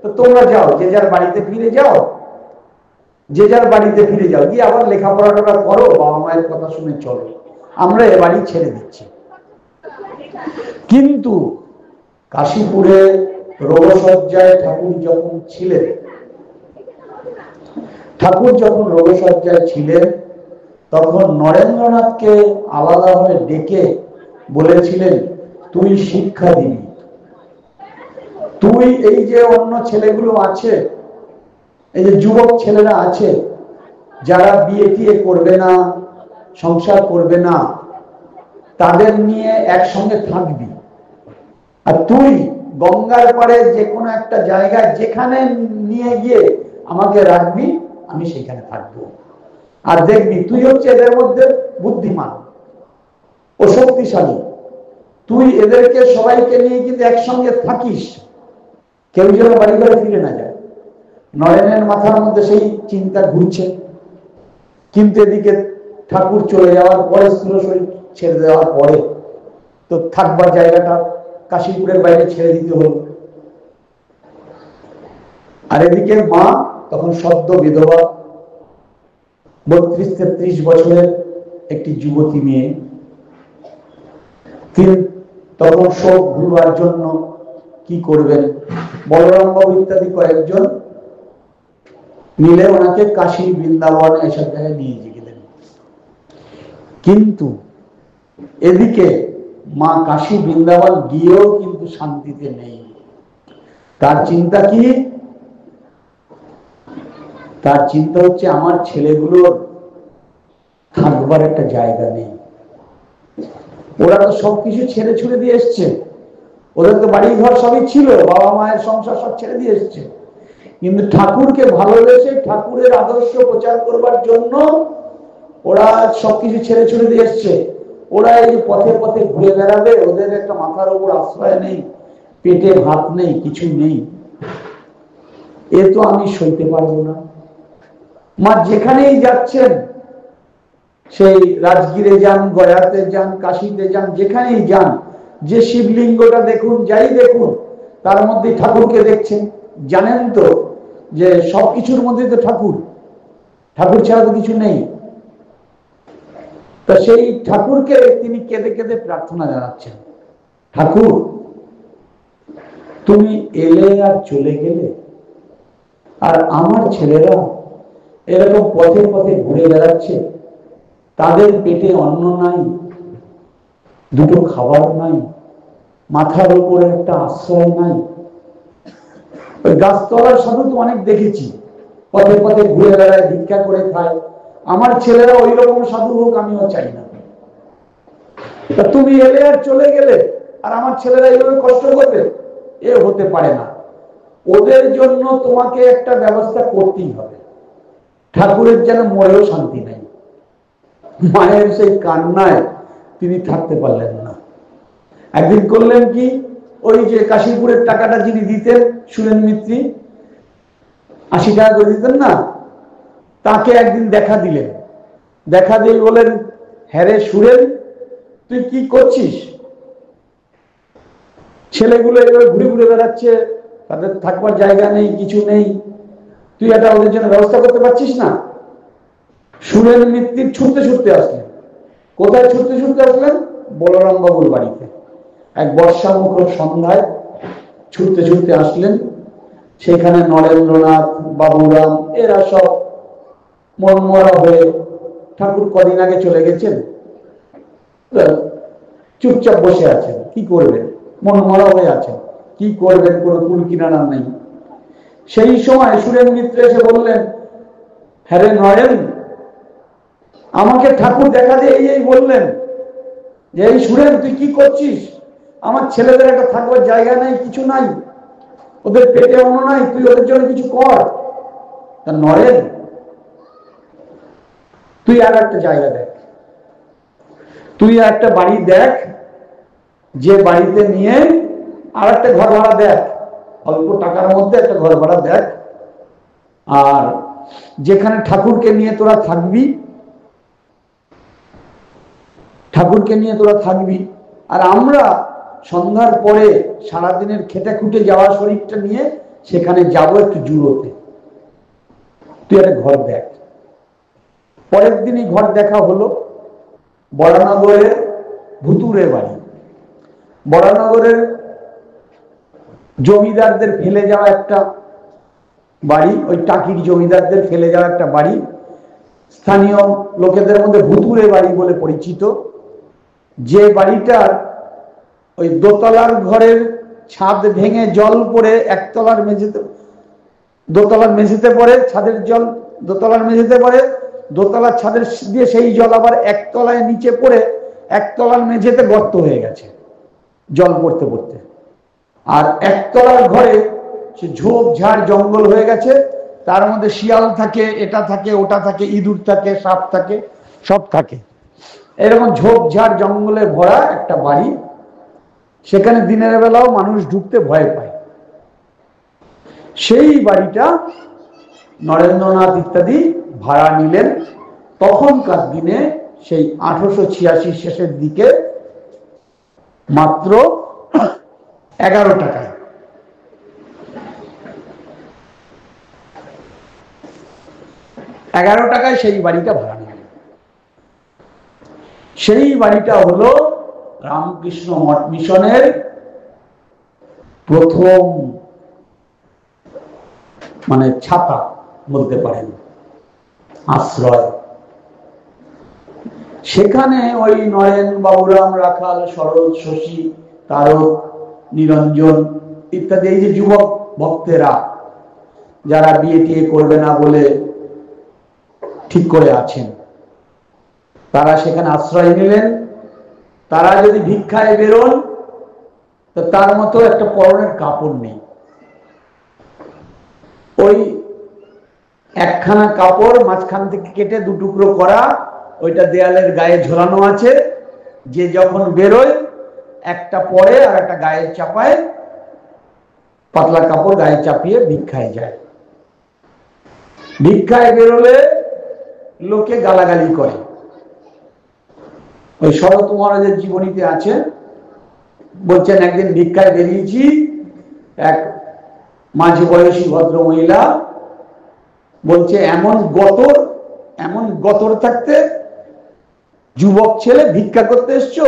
তো তোমরা যাও, যে যার বাড়িতে ফিরে যাও, যে যার বাড়িতে ফিরে যাও, গিয়ে আবার লেখাপড়াটা করো, বাবা মায়ের কথা শুনে চলো, আমরা এ বাড়ি ছেড়ে দিচ্ছি। কিন্তু কাশীপুরে রোগশয্যায় ঠাকুর যখন ছিলেন, তখন নরেন্দ্রনাথকে আলাদাভাবে ডেকে বলেছিলেন তুই শিক্ষা দিবি, তুই এই যে অন্য ছেলেগুলো আছে, এই যে যুবক ছেলেরা আছে যারা বিয়ে টিয়ে করবে না, সংসার করবে না, তাদের নিয়ে একসঙ্গে থাকবি, আর তুই গঙ্গার পাড়ে যে কোনো একটা জায়গায় যেখানে নিয়ে গিয়ে আমাকে রাখবি, আমি সেখানে থাকবো। আর দেখবি তুই হচ্ছে এদের মধ্যে বুদ্ধিমান ও শক্তিশালী, তুই এদেরকে সবাইকে নিয়ে কিন্তু একসঙ্গে থাকিস, কেউ যেন বাড়ি ঘরে ফিরে না যায়। নরেনের মাথার মধ্যে সেই চিন্তা ঘুরছে, কিন্তু এদিকে ঠাকুর চলে যাওয়ার পরে, স্থূল শরীর ছেড়ে দেওয়ার পরে তো থাকবার জায়গাটা কাশীপুরের বাইরে ছেড়ে দিতে হলো। আর এদিকে মা তখন সদ্য বিধবা, 32-33 বছরের একটি যুবতী মেয়ে, তিনি তখন শোক ভুলবার জন্য কি করবেন, বলরাম বাবু ইত্যাদি কয়েকজন মিলে ওনাকে কাশী, বৃন্দাবন এসব জায়গায় নিয়ে গেলেন। কিন্তু এদিকে মা কাশী, বৃন্দাবন গিয়েও কিন্তু শান্তিতে নেই। তার চিন্তা কি? তার চিন্তা হচ্ছে আমার ছেলেগুলোর থাকবার একটা জায়গা নেই, ওরা তো সবকিছু ছেড়ে ছুড়ে দিয়ে এসছে, ওদের তো বাড়ি ঘর সবই ছিল, বাবা মায়ের সংসার সব ছেড়ে দিয়ে এসছে, কিন্তু ঠাকুরকে ভালোবেসে ঠাকুরের আদর্শ প্রচার করবার জন্য ওরা সবকিছু ছেড়ে ছুড়ে দিয়ে এসছে। ওরা এই পথে পথে ঘুরে বেড়াবে, ওদের একটা মাথার উপর আশ্রয় নেই, পেটে ভাত নেই, কিছু নেই। এ তো আমি সইতে পারবো না। মা যেখানেই যাচ্ছেন, সেই রাজগীরে যান, গয়াতে যান, কাশীতে যান, যেখানেই যান, যে শিবলিঙ্গটা দেখুন, যাই দেখুন, তার মধ্যে ঠাকুরকে দেখছেন। জানেন তো যে সবকিছুর মধ্যে তো ঠাকুর, ঠাকুর ছাড়া তো কিছু নেই। তো সেই ঠাকুরকে তিনি কেঁদে কেঁদে প্রার্থনা জানাচ্ছেন, ঠাকুর তুমি এলে আর চলে গেলে, আর আমার ছেলেরা এরকম পথে পথে ঘুরে বেড়াচ্ছে, তাদের পেটে অন্ন নাই, দুটো খাবার নাই, মাথার উপরে একটা আশ্রয় নাই। ওই গাছতলার সাধু তো অনেক দেখেছি, পথে পথে ঘুরে বেড়ায়, ভিক্ষা করে খায়। আমার ছেলেরা ওই রকম সাধু হোক, আমিও চাই না। তা তুমি এলে আর চলে গেলে, আর আমার ছেলেরা এইভাবে কষ্ট করবে, এ হতে পারে না। ওদের জন্য তোমাকে একটা ব্যবস্থা করতেই হবে। ঠাকুরের যেন মরেও শান্তি নেই। মায়ের সেই কান্নায় তিনি থাকতে পারলেন না। একদিন করলেন কি, ওই যে কাশীপুরের টাকাটা যিনি দিতেন, সুরেন মিত্রি, 80 টাকা করে দিতেন না, তাকে একদিন দেখা দিলেন। দেখা দিয়ে বলেন, হ্যাঁ রে সুরেন, তুই কি করছিস? ছেলেগুলো এভাবে ঘুরে ঘুরে বেড়াচ্ছে, তাদের থাকবার জায়গা নেই, কিছু নেই, তুই এটা ওদের জন্য ব্যবস্থা করতে পারছিস না? সুরেন মিত্তির ছুটতে ছুটতে আসলেন। কোথায় ছুটতে ছুটতে আসলেন? বলরাম বাবুর বাড়িতে। এক বর্ষা মুখর সন্ধ্যায় ছুটতে ছুটতে আসলেন। সেখানে নরেন্দ্রনাথ, বাবুরাম, এরা সব মনমরা হয়ে, ঠাকুর কদিন আগে চলে গেছেন, চুপচাপ বসে আছেন। কি করবেন? মনমরা হয়ে আছেন, কি করবেন, কোনো কুল কিনারা নেই। সেই সময় সুরেন মিত্র এসে বললেন, হ্যাঁ রে নরেন, আমাকে ঠাকুর দেখা দিয়ে এই বললেন যে, এই সুরেন তুই কি করছিস? আমার ছেলেদের একটা থাকবার জায়গা নাই, কিছু নাই, ওদের পেটে অন্ন নাই, তুই ওদের জন্য কিছু কর। তা নরেন, তুই আর একটা জায়গা দেখ, তুই একটা বাড়ি দেখ, যে বাড়িতে নিয়ে আর একটা ঘর ভাড়া দেখ, অল্প টাকার মধ্যে একটা ঘর ভাড়া দেখ, আর যেখানে ঠাকুরকে নিয়ে তোরা থাকবি, ঠাকুরকে নিয়ে তোরা থাকবি, আর আমরা সন্ধ্যার পরে সারাদিনের খেটে খুঁটে যাওয়া শরীরটা নিয়ে সেখানে যাবো একটু জুড়োতে, তুই একটা ঘর দেখ। পরের দিনই ঘর দেখা হলো। বরানগরের ভুতুরে বাড়ি, বরানগরের জমিদারদের ফেলে যাওয়া একটা বাড়ি, ওই টাকির জমিদারদের ফেলে যাওয়া একটা বাড়ি, স্থানীয় লোকেদের মধ্যে ভুতুরে বাড়ি বলে পরিচিত। যে বাড়িটার ওই দোতলার ঘরের ছাদ ভেঙে জল পড়ে একতলার মেঝেতে, দোতলার মেঝেতে পড়ে, ছাদের জল দোতলার মেঝেতে পড়ে, দোতলার ছাদের দিয়ে সেই জল আবার একতলায় নিচে পড়ে একতলার মেঝেতে গর্ত হয়ে গেছে জল পড়তে পড়তে। আর একতলার ঘরে সে ঝোপ ঝাড় জঙ্গল হয়ে গেছে, তার মধ্যে শিয়াল থাকে, এটা থাকে, ওটা থাকে, ইঁদুর থাকে, সাপ থাকে, সব থাকে। এরকম ঝোপ ঝাড় জঙ্গলে ভরা একটা বাড়ি, সেখানে দিনের বেলাও মানুষ ঢুকতে ভয় পায়। সেই বাড়িটা নরেন্দ্রনাথ ইত্যাদি ভাড়া নিলেন তখনকার দিনে, সেই 1886 শেষের দিকে, মাত্র 11 টাকায়। 11 টাকায় সেই বাড়িটা ভাড়া নিলেন। সেই বাড়িটা হলো রামকৃষ্ণ মঠ মিশনের প্রথম ছাতা বলতে পারেন, আশ্রয়। সেখানে ওই নরেন, বাবুরাম, রাখাল, সরোজ, শশী, তারক, নিরঞ্জন ইত্যাদি এই যে যুবক ভক্তেরা যারা বিয়ে টিয়ে করবে না বলে ঠিক করে আছেন, তারা সেখানে আশ্রয় নিলেন। তারা যদি ভিক্ষায় বেরোন, তো তার মতো একটা পরনের কাপড় নেই। ওই একখানা কাপড় মাঝখান থেকে কেটে দুটুকরো করা, ওইটা দেয়ালের গায়ে ঝোলানো আছে। যে যখন বেরোয় একটা পরে আর একটা গায়ে চাপায়, পাতলা কাপড় গায়ে চাপিয়ে ভিক্ষায় যায়। ভিক্ষায় বেরোলে লোকে গালাগালি করে। ওই শরৎ মহারাজের জীবনীতে আছে, বলছেন একদিন ভিক্ষায় বেরিয়েছি, এক মাঝ বয়সী ভদ্র মহিলা বলছে এমন গতর থাকতে যুবক ছেলে ভিক্ষা করতে এসছো,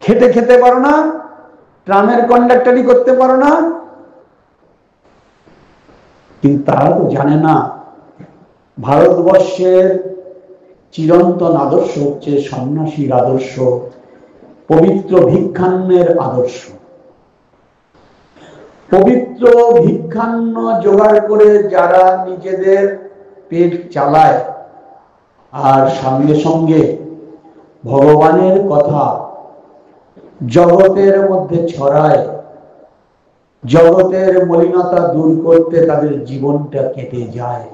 খেতে পারো না, ট্রামের কন্ডাক্টরি করতে পারো না। কিন্তু তারা তো জানে না ভারতবর্ষের চিরন্তন আদর্শ হচ্ছে সন্ন্যাসীর আদর্শ, পবিত্র ভিক্ষান্নের আদর্শ। পবিত্র ভিক্ষান্ন জোগাড় করে যারা নিজেদের পেট চালায় আর সঙ্গে সঙ্গে ভগবানের কথা জগতের মধ্যে ছড়ায়, জগতের মলিনতা দূর করতে তাদের জীবনটা কেটে যায়,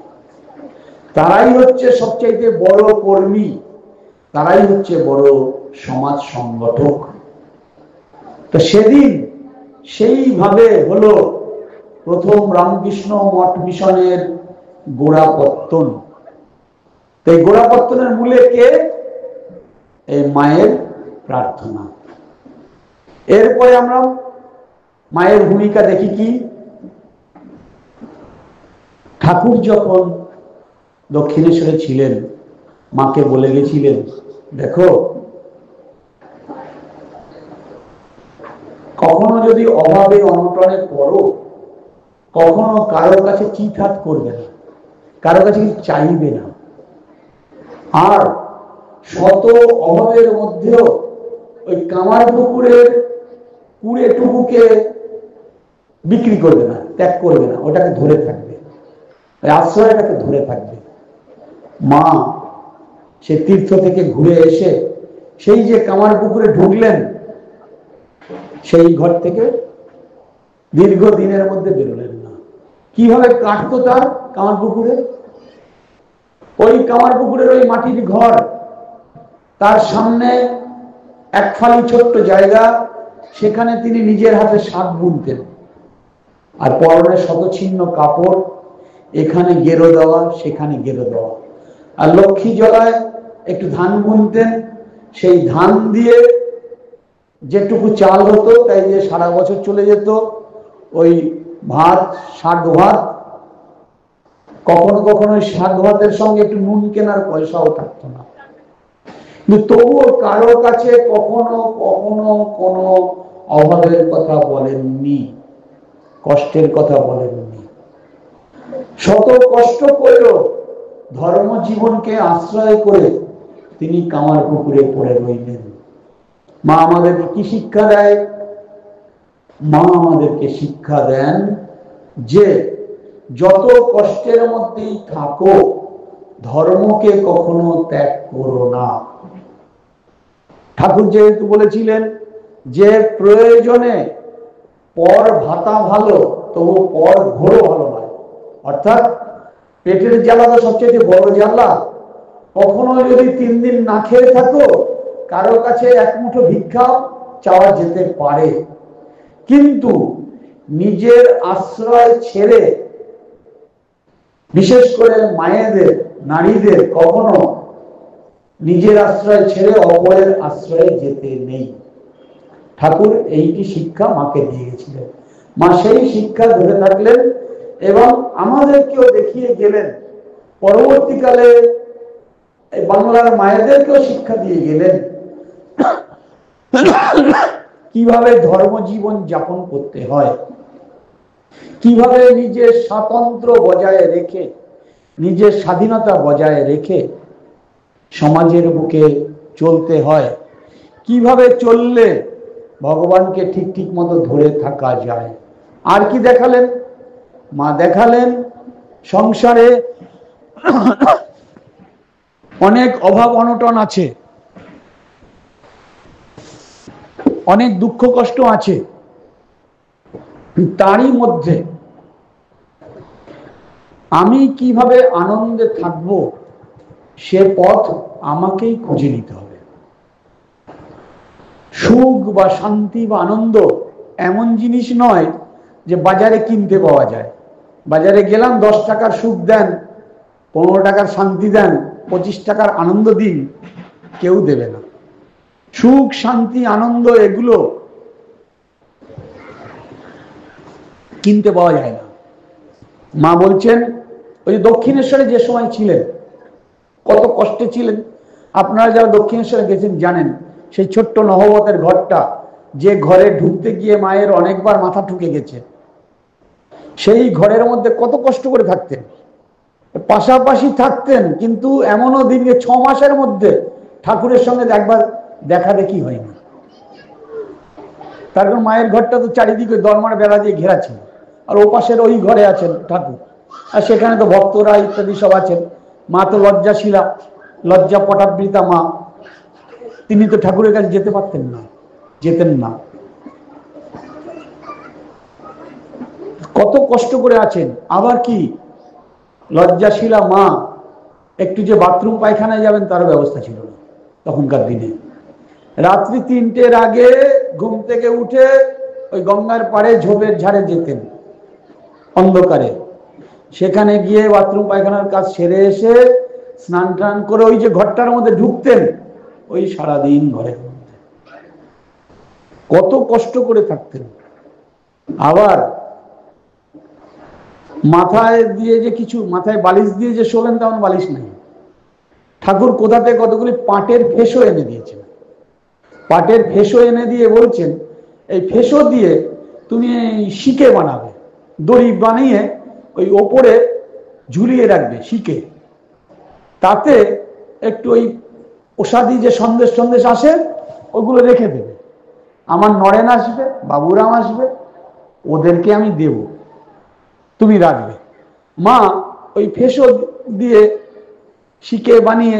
তারাই হচ্ছে সবচাইতে বড় কর্মী, তারাই হচ্ছে বড় সমাজ সংগঠক। তো সেদিন সেইভাবে হলো প্রথম রামকৃষ্ণ মঠ মিশনের গোড়াপত্তন। এই গোড়াপত্তনের মূলে কে? এই মায়ের প্রার্থনা। এরপরে আমরা মায়ের ভূমিকা দেখি কি, ঠাকুর যখন দক্ষিণেশ্বরে ছিলেন মাকে বলে গেছিলেন, দেখো কখনো যদি অভাবে অনটনে পড়ো, কখনো কারো কাছে চিৎহাত করবে না, কারো কাছে চাইবে না, আর শত অভাবের মধ্যেও ওই কামার পুকুরের কুড়েটুকুকে বিক্রি করবে না, ত্যাগ করবে না, ওটাকে ধরে থাকবে, আশ্রয়টাকে ধরে থাকবে। মা সে তীর্থ থেকে ঘুরে এসে সেই যে কামার পুকুরে ঢুকলেন, সেই ঘর থেকে দীর্ঘদিনের মধ্যে বেরোলেন না। কিভাবে কাটতো তার কামার পুকুরে? ওই কামার পুকুরের ওই মাটির ঘর, তার সামনে এক ফালি ছোট্ট জায়গা, সেখানে তিনি নিজের হাতে শাক বুনতেন, আর পরনে শতছিন্ন কাপড়, এখানে গেরো দেওয়া সেখানে গেরো দেওয়া, আর লক্ষ্মী জলায় একটু ধান বুনতেন, সেই ধান দিয়ে যেটুকু চাল হতো তাই দিয়ে সারা বছর চলে যেত। ওই ভাত, শাক ভাত, কখনো কখনো ওই শাক ভাতের সঙ্গে একটু নুন কেনার পয়সাও থাকতো না, কিন্তু তবুও কারো কাছে কখনো কখনো কোনো অভাবের কথা বলেননি, কষ্টের কথা বলেননি। শত কষ্ট করেও ধর্ম জীবনকে আশ্রয় করে তিনি কামার পুকুরে পড়ে রইলেন। মা আমাদেরকে কি শিক্ষা দেয়? মা আমাদেরকে শিক্ষা দেন যে যত কষ্টের মধ্যেই থাকো, ধর্মকে কখনো ত্যাগ করো না। ঠাকুর যেহেতু বলেছিলেন যে প্রয়োজনে পর ভাতা ভালো, তবু পর ঘোরও ভালো নয়, অর্থাৎ পেটের জ্বালা তো সবচেয়ে বড় জ্বালা। কখনো যদি 3 দিন না খেয়ে থাকো, কারো কাছে এক মুঠো ভিক্ষা চাওয়া যেতে পারে, কিন্তু নিজের আশ্রয় ছেড়ে, বিশেষ করে মায়েদের, নারীদের কখনো নিজের আশ্রয় ছেড়ে অপরের আশ্রয়ে যেতে নেই। ঠাকুর এইটি শিক্ষা মাকে দিয়ে গেছিলেন। মা সেই শিক্ষা ধরে থাকলেন এবং আমাদেরকেও দেখিয়ে গেলেন। পরবর্তীকালে বাংলার মায়েদেরকেও শিক্ষা দিয়ে গেলেন কিভাবে ধর্মজীবন যাপন করতে হয়, কিভাবে নিজের স্বাতন্ত্র্য বজায় রেখে, নিজের স্বাধীনতা বজায় রেখে সমাজের বুকে চলতে হয়, কিভাবে চললে ভগবানকে ঠিক ঠিক মতো ধরে থাকা যায়। আর কি দেখালেন? মা দেখালেন সংসারে অনেক অভাব অনটন আছে, অনেক দুঃখ কষ্ট আছে, তারই মধ্যে আমি কিভাবে আনন্দে থাকবো সে পথ আমাকেই খুঁজে নিতে হবে। সুখ বা শান্তি বা আনন্দ এমন জিনিস নয় যে বাজারে কিনতে পাওয়া যায়। বাজারে গেলাম, 10 টাকার সুখ দেন, 15 টাকার শান্তি দেন, 25 টাকার আনন্দ দিন, কেউ দেবে না। সুখ, শান্তি, আনন্দ এগুলো কিনতে পাওয়া যায় না। মা বলছেন, ওই দক্ষিণেশ্বরে যে সময় ছিলেন, কত কষ্টে ছিলেন। আপনারা যারা দক্ষিণেশ্বরে গেছেন জানেন, সেই ছোট্ট নহবতের ঘরটা, যে ঘরে ঢুকতে গিয়ে মায়ের অনেকবার মাথা ঠুকে গেছে, সেই ঘরের মধ্যে কত কষ্ট করে থাকতেন। পাশাপাশি থাকতেন, কিন্তু এমনও দিন যে 6 মাসের মধ্যে ঠাকুরের সঙ্গে একবার দেখা দেখি হয়নি। তার কারণ মায়ের ঘরটা তো চারিদিকে দরমার বেড়া দিয়ে ঘেরা ছিল, আর ও পাশের ওই ঘরে আছেন ঠাকুর, আর সেখানে তো ভক্তরা ইত্যাদি সব আছেন। মা তো লজ্জাশীলা, লজ্জা পটাবৃতা মা, তিনি তো ঠাকুরের কাছে যেতে পারতেন না, যেতেন না। কত কষ্ট করে আছেন। আবার কি লজ্জাশীলা মা, একটু যে বাথরুম পায়খানায় যাবেন তার ব্যবস্থা ছিল না তখনকার দিনে। রাত্রি 3টের আগে ঘুম থেকে উঠে ওই গঙ্গার পাড়ে ঝোপের ঝাড়ে যেতেন অন্ধকারে, সেখানে গিয়ে বাথরুম পায়খানার কাজ সেরে এসে স্নান টান করে ওই যে ঘরটার মধ্যে ঢুকতেন, ওই সারাদিন ঘরের মধ্যে কত কষ্ট করে থাকতেন। আবার মাথায় দিয়ে যে কিছু, মাথায় বালিশ দিয়ে যে শোলেন, তেমন বালিশ নাই। ঠাকুর কোথা থেকে কতগুলি পাটের ফেসো এনে দিয়েছেন। পাটের ফেসো এনে দিয়ে বলছেন, এই ফেসো দিয়ে তুমি শিকে বানাবে, দড়ি বানিয়ে ওই ওপরে ঝুলিয়ে রাখবে শিকে, তাতে একটু ওই প্রসাদী যে সন্দেশ সন্দেশ আসে ওগুলো রেখে দেবে। আমার নরেন আসবে, বাবুরাম আসবে, ওদেরকে আমি দেব, তুমি রাখবে। মা ওই ফেসো দিয়ে শিকে বানিয়ে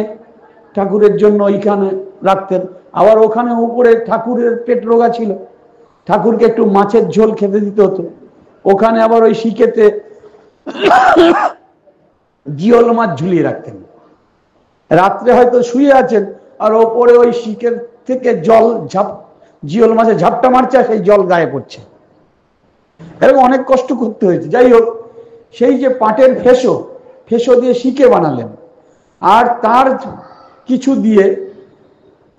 ঠাকুরের জন্য ওইখানে রাখতেন। আবার ওখানে উপরে ঠাকুরের পেট রোগা ছিল, ঠাকুরকে একটু মাছের ঝোল খেতে দিতে হতো, ওখানে আবার ওই শিকেতে জিওল মাছ ঝুলিয়ে রাখতেন। রাত্রে হয়তো শুয়ে আছেন, আর ওপরে ওই শিকের থেকে জল জিওল মাছের ঝাপটা মারছে, সেই জল গায়ে পড়ছে। এরকম অনেক কষ্ট করতে হয়েছে। যাই হোক, সেই যে পাটের ফেসো, ফেসো দিয়ে শিকে বানালেন, আর তার কিছু দিয়ে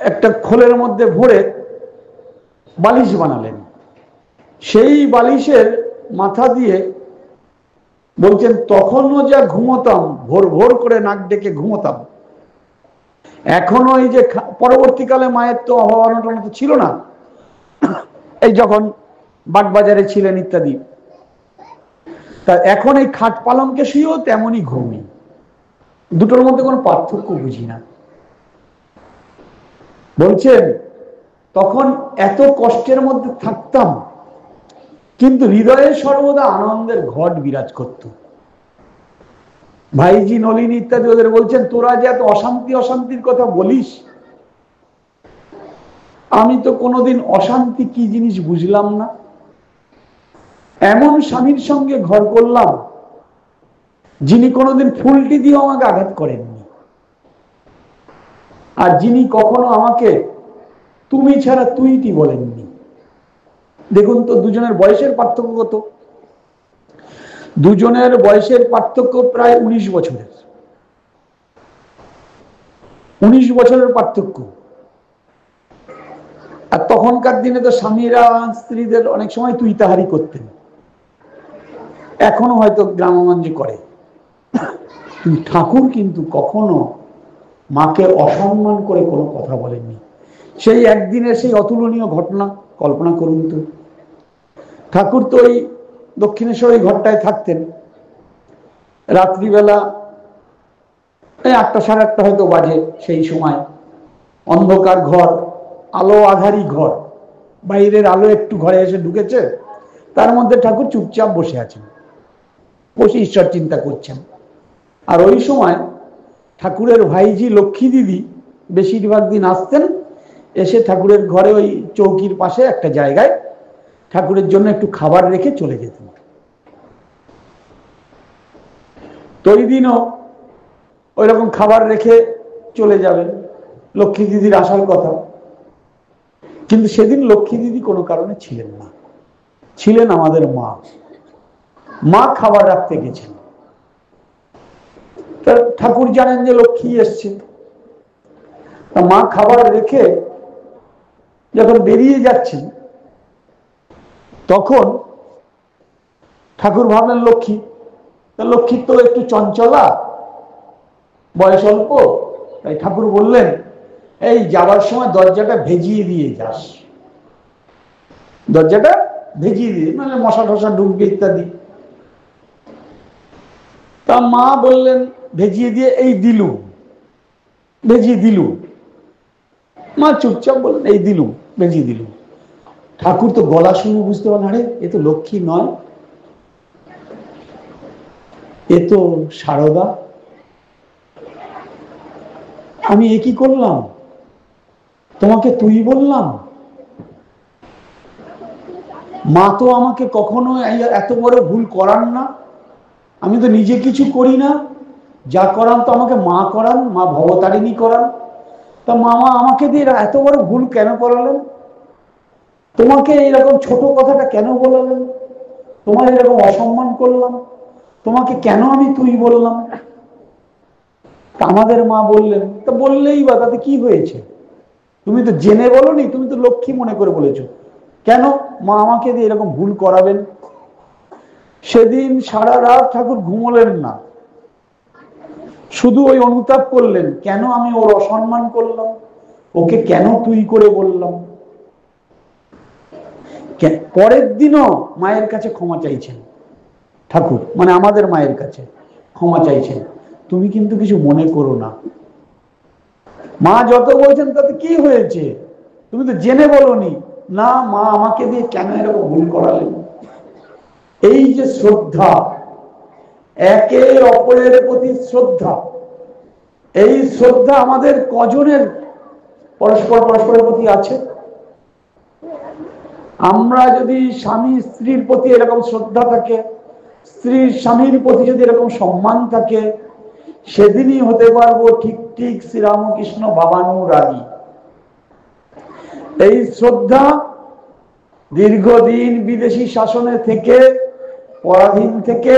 একটা খোলের মধ্যে ভরে বালিশ বানালেন। সেই বালিশের মাথা দিয়ে বলছেন, তখনও যা ঘুমোতাম, ভোর ভোর করে নাক ডেকে ঘুমোতাম। এখনো এই যে পরবর্তীকালে মায়ের তো অভাব অনটন তো ছিল না, এই যখন বাগবাজারে ছিলেন ইত্যাদি, তা এখন এই খাট পালঙ্কে শুয়েও তেমনই ঘুমি। দুটোর মধ্যে কোনো পার্থক্য বুঝি না। বলছেন, তখন এত কষ্টের মধ্যে থাকতাম, কিন্তু হৃদয়ে সর্বদা আনন্দের ঘট বিরাজ করত। ভাইজি, নলিনী ইত্যাদি ওদের বলছেন, তোরা যে এত অশান্তি অশান্তির কথা বলিস, আমি তো কোনোদিন অশান্তি কি জিনিস বুঝলাম না। এমন স্বামীর সঙ্গে ঘর করলাম, যিনি কোনোদিন ফুলটি দিয়ে আমাকে আঘাত করেননি, আর যিনি কখনো আমাকে তুমি ছাড়া তুইটি বলেননি। দেখুন তো দুজনের বয়সের পার্থক্য কত। দুজনের বয়সের পার্থক্য প্রায় 19 বছরের। 19 বছরের পার্থক্য। আর তখনকার দিনে তো স্বামীরা স্ত্রীদের অনেক সময় তুই তাহারি করতেন, এখনো হয়তো গ্রামগঞ্জে করে। ঠাকুর কিন্তু কখনো মাকে অসম্মান করে কোনো কথা বলেননি। সেই একদিনের সেই অতুলনীয় ঘটনা কল্পনা করুন তো। ঠাকুর তো ওই দক্ষিণেশ্বর ঘরটায় থাকতেন। রাত্রিবেলা 8টা সাড়ে 8টা হয়তো বাজে, সেই সময় অন্ধকার ঘর, আলো আধারি ঘর, বাইরের আলো একটু ঘরে এসে ঢুকেছে, তার মধ্যে ঠাকুর চুপচাপ বসে আছেন, বসে ঈশ্বর চিন্তা করছেন। আর ওই সময় ঠাকুরের ভাইজি লক্ষ্মী দিদি বেশিরভাগ দিন আসতেন, এসে ঠাকুরের ঘরে ওই চৌকির পাশে একটা জায়গায় ঠাকুরের জন্য একটু খাবার রেখে চলে যেতেন। তো ওই দিনও ওই রকম খাবার রেখে চলে যাবেন, লক্ষ্মী দিদির আসার কথা। কিন্তু সেদিন লক্ষ্মী দিদি কোনো কারণে ছিলেন না, ছিলেন আমাদের মা। মা খাবার রাখতে গেছেন। ঠাকুর জানেন যে লক্ষ্মী এসছে, মা খাবার রেখে যখন বেরিয়ে যাচ্ছেন তখন ঠাকুর ভাবলেন লক্ষ্মী, লক্ষ্মীর তো একটু চঞ্চলা, বয়স অল্প, তাই ঠাকুর বললেন এই যাবার সময় দরজাটা ভেজিয়ে দিয়ে যাস, দরজাটা ভেজিয়ে দিয়ে, মানে মশা টশা ঢুকবে ইত্যাদি। তা মা বললেন ভেজিয়ে দিয়ে এই দিলু, ভেজিয়ে দিলু। মা চুপচাপ বললেন এই দিলু, ভেজিয়ে দিলু। ঠাকুর তো গলা শুনে বুঝতে পারলেন আরে এ তো লক্ষ্মী নয়, এ তো সারদা, আমি এ কি করলাম, তোমাকে তুই বললাম। মা তো আমাকে কখনো এত বড় ভুল করান না, আমি তো নিজে কিছু করি না, যা করান তো আমাকে মা করান, মা ভবতারিণী করান। তা মামা আমাকে দিয়ে এত বড় ভুল কেন করালেন, তোমাকে এরকম ছোট কথাটা কেন বলালেন, তোমার এরকম অসম্মান করলাম, তোমাকে কেন আমি তুই বললাম। আমাদের মা বললেন তা বললেই বা তাতে কি হয়েছে, তুমি তো জেনে বলনি, তুমি তো লক্ষ্মী মনে করে বলেছো, কেন মা আমাকে দিয়ে এরকম ভুল করাবেন। সেদিন সারা রাত ঠাকুর ঘুমলেন না, শুধু ওই অনুতাপ করলেন কেন আমি ওর অসম্মান করলাম, ওকে কেন তুই করে বললাম। পরের দিনও মায়ের কাছে ক্ষমা চাইছেন ঠাকুর, মানে আমাদের মায়ের কাছে ক্ষমা চাইছেন, তুমি কিন্তু কিছু মনে করো না। মা যত বলছেন তাতে কি হয়েছে, তুমি তো জেনে বলনি। না মা আমাকে দিয়ে কেন এরকম ভুল করালেন। এই যে শ্রদ্ধা, একে অপরের প্রতি শ্রদ্ধা, এই শ্রদ্ধা আমাদের কজনের পরস্পরের প্রতি আছে। আমরা যদি স্বামী স্ত্রীর প্রতি এরকম শ্রদ্ধা থাকে, স্ত্রীর স্বামীর প্রতি যদি এরকম সম্মান থাকে, সেদিনই হতে পারবো ঠিক ঠিক শ্রীরামকৃষ্ণ ভাবানুরাগী। এই শ্রদ্ধা দীর্ঘদিন বিদেশি শাসনে থেকে, পরাধীন থেকে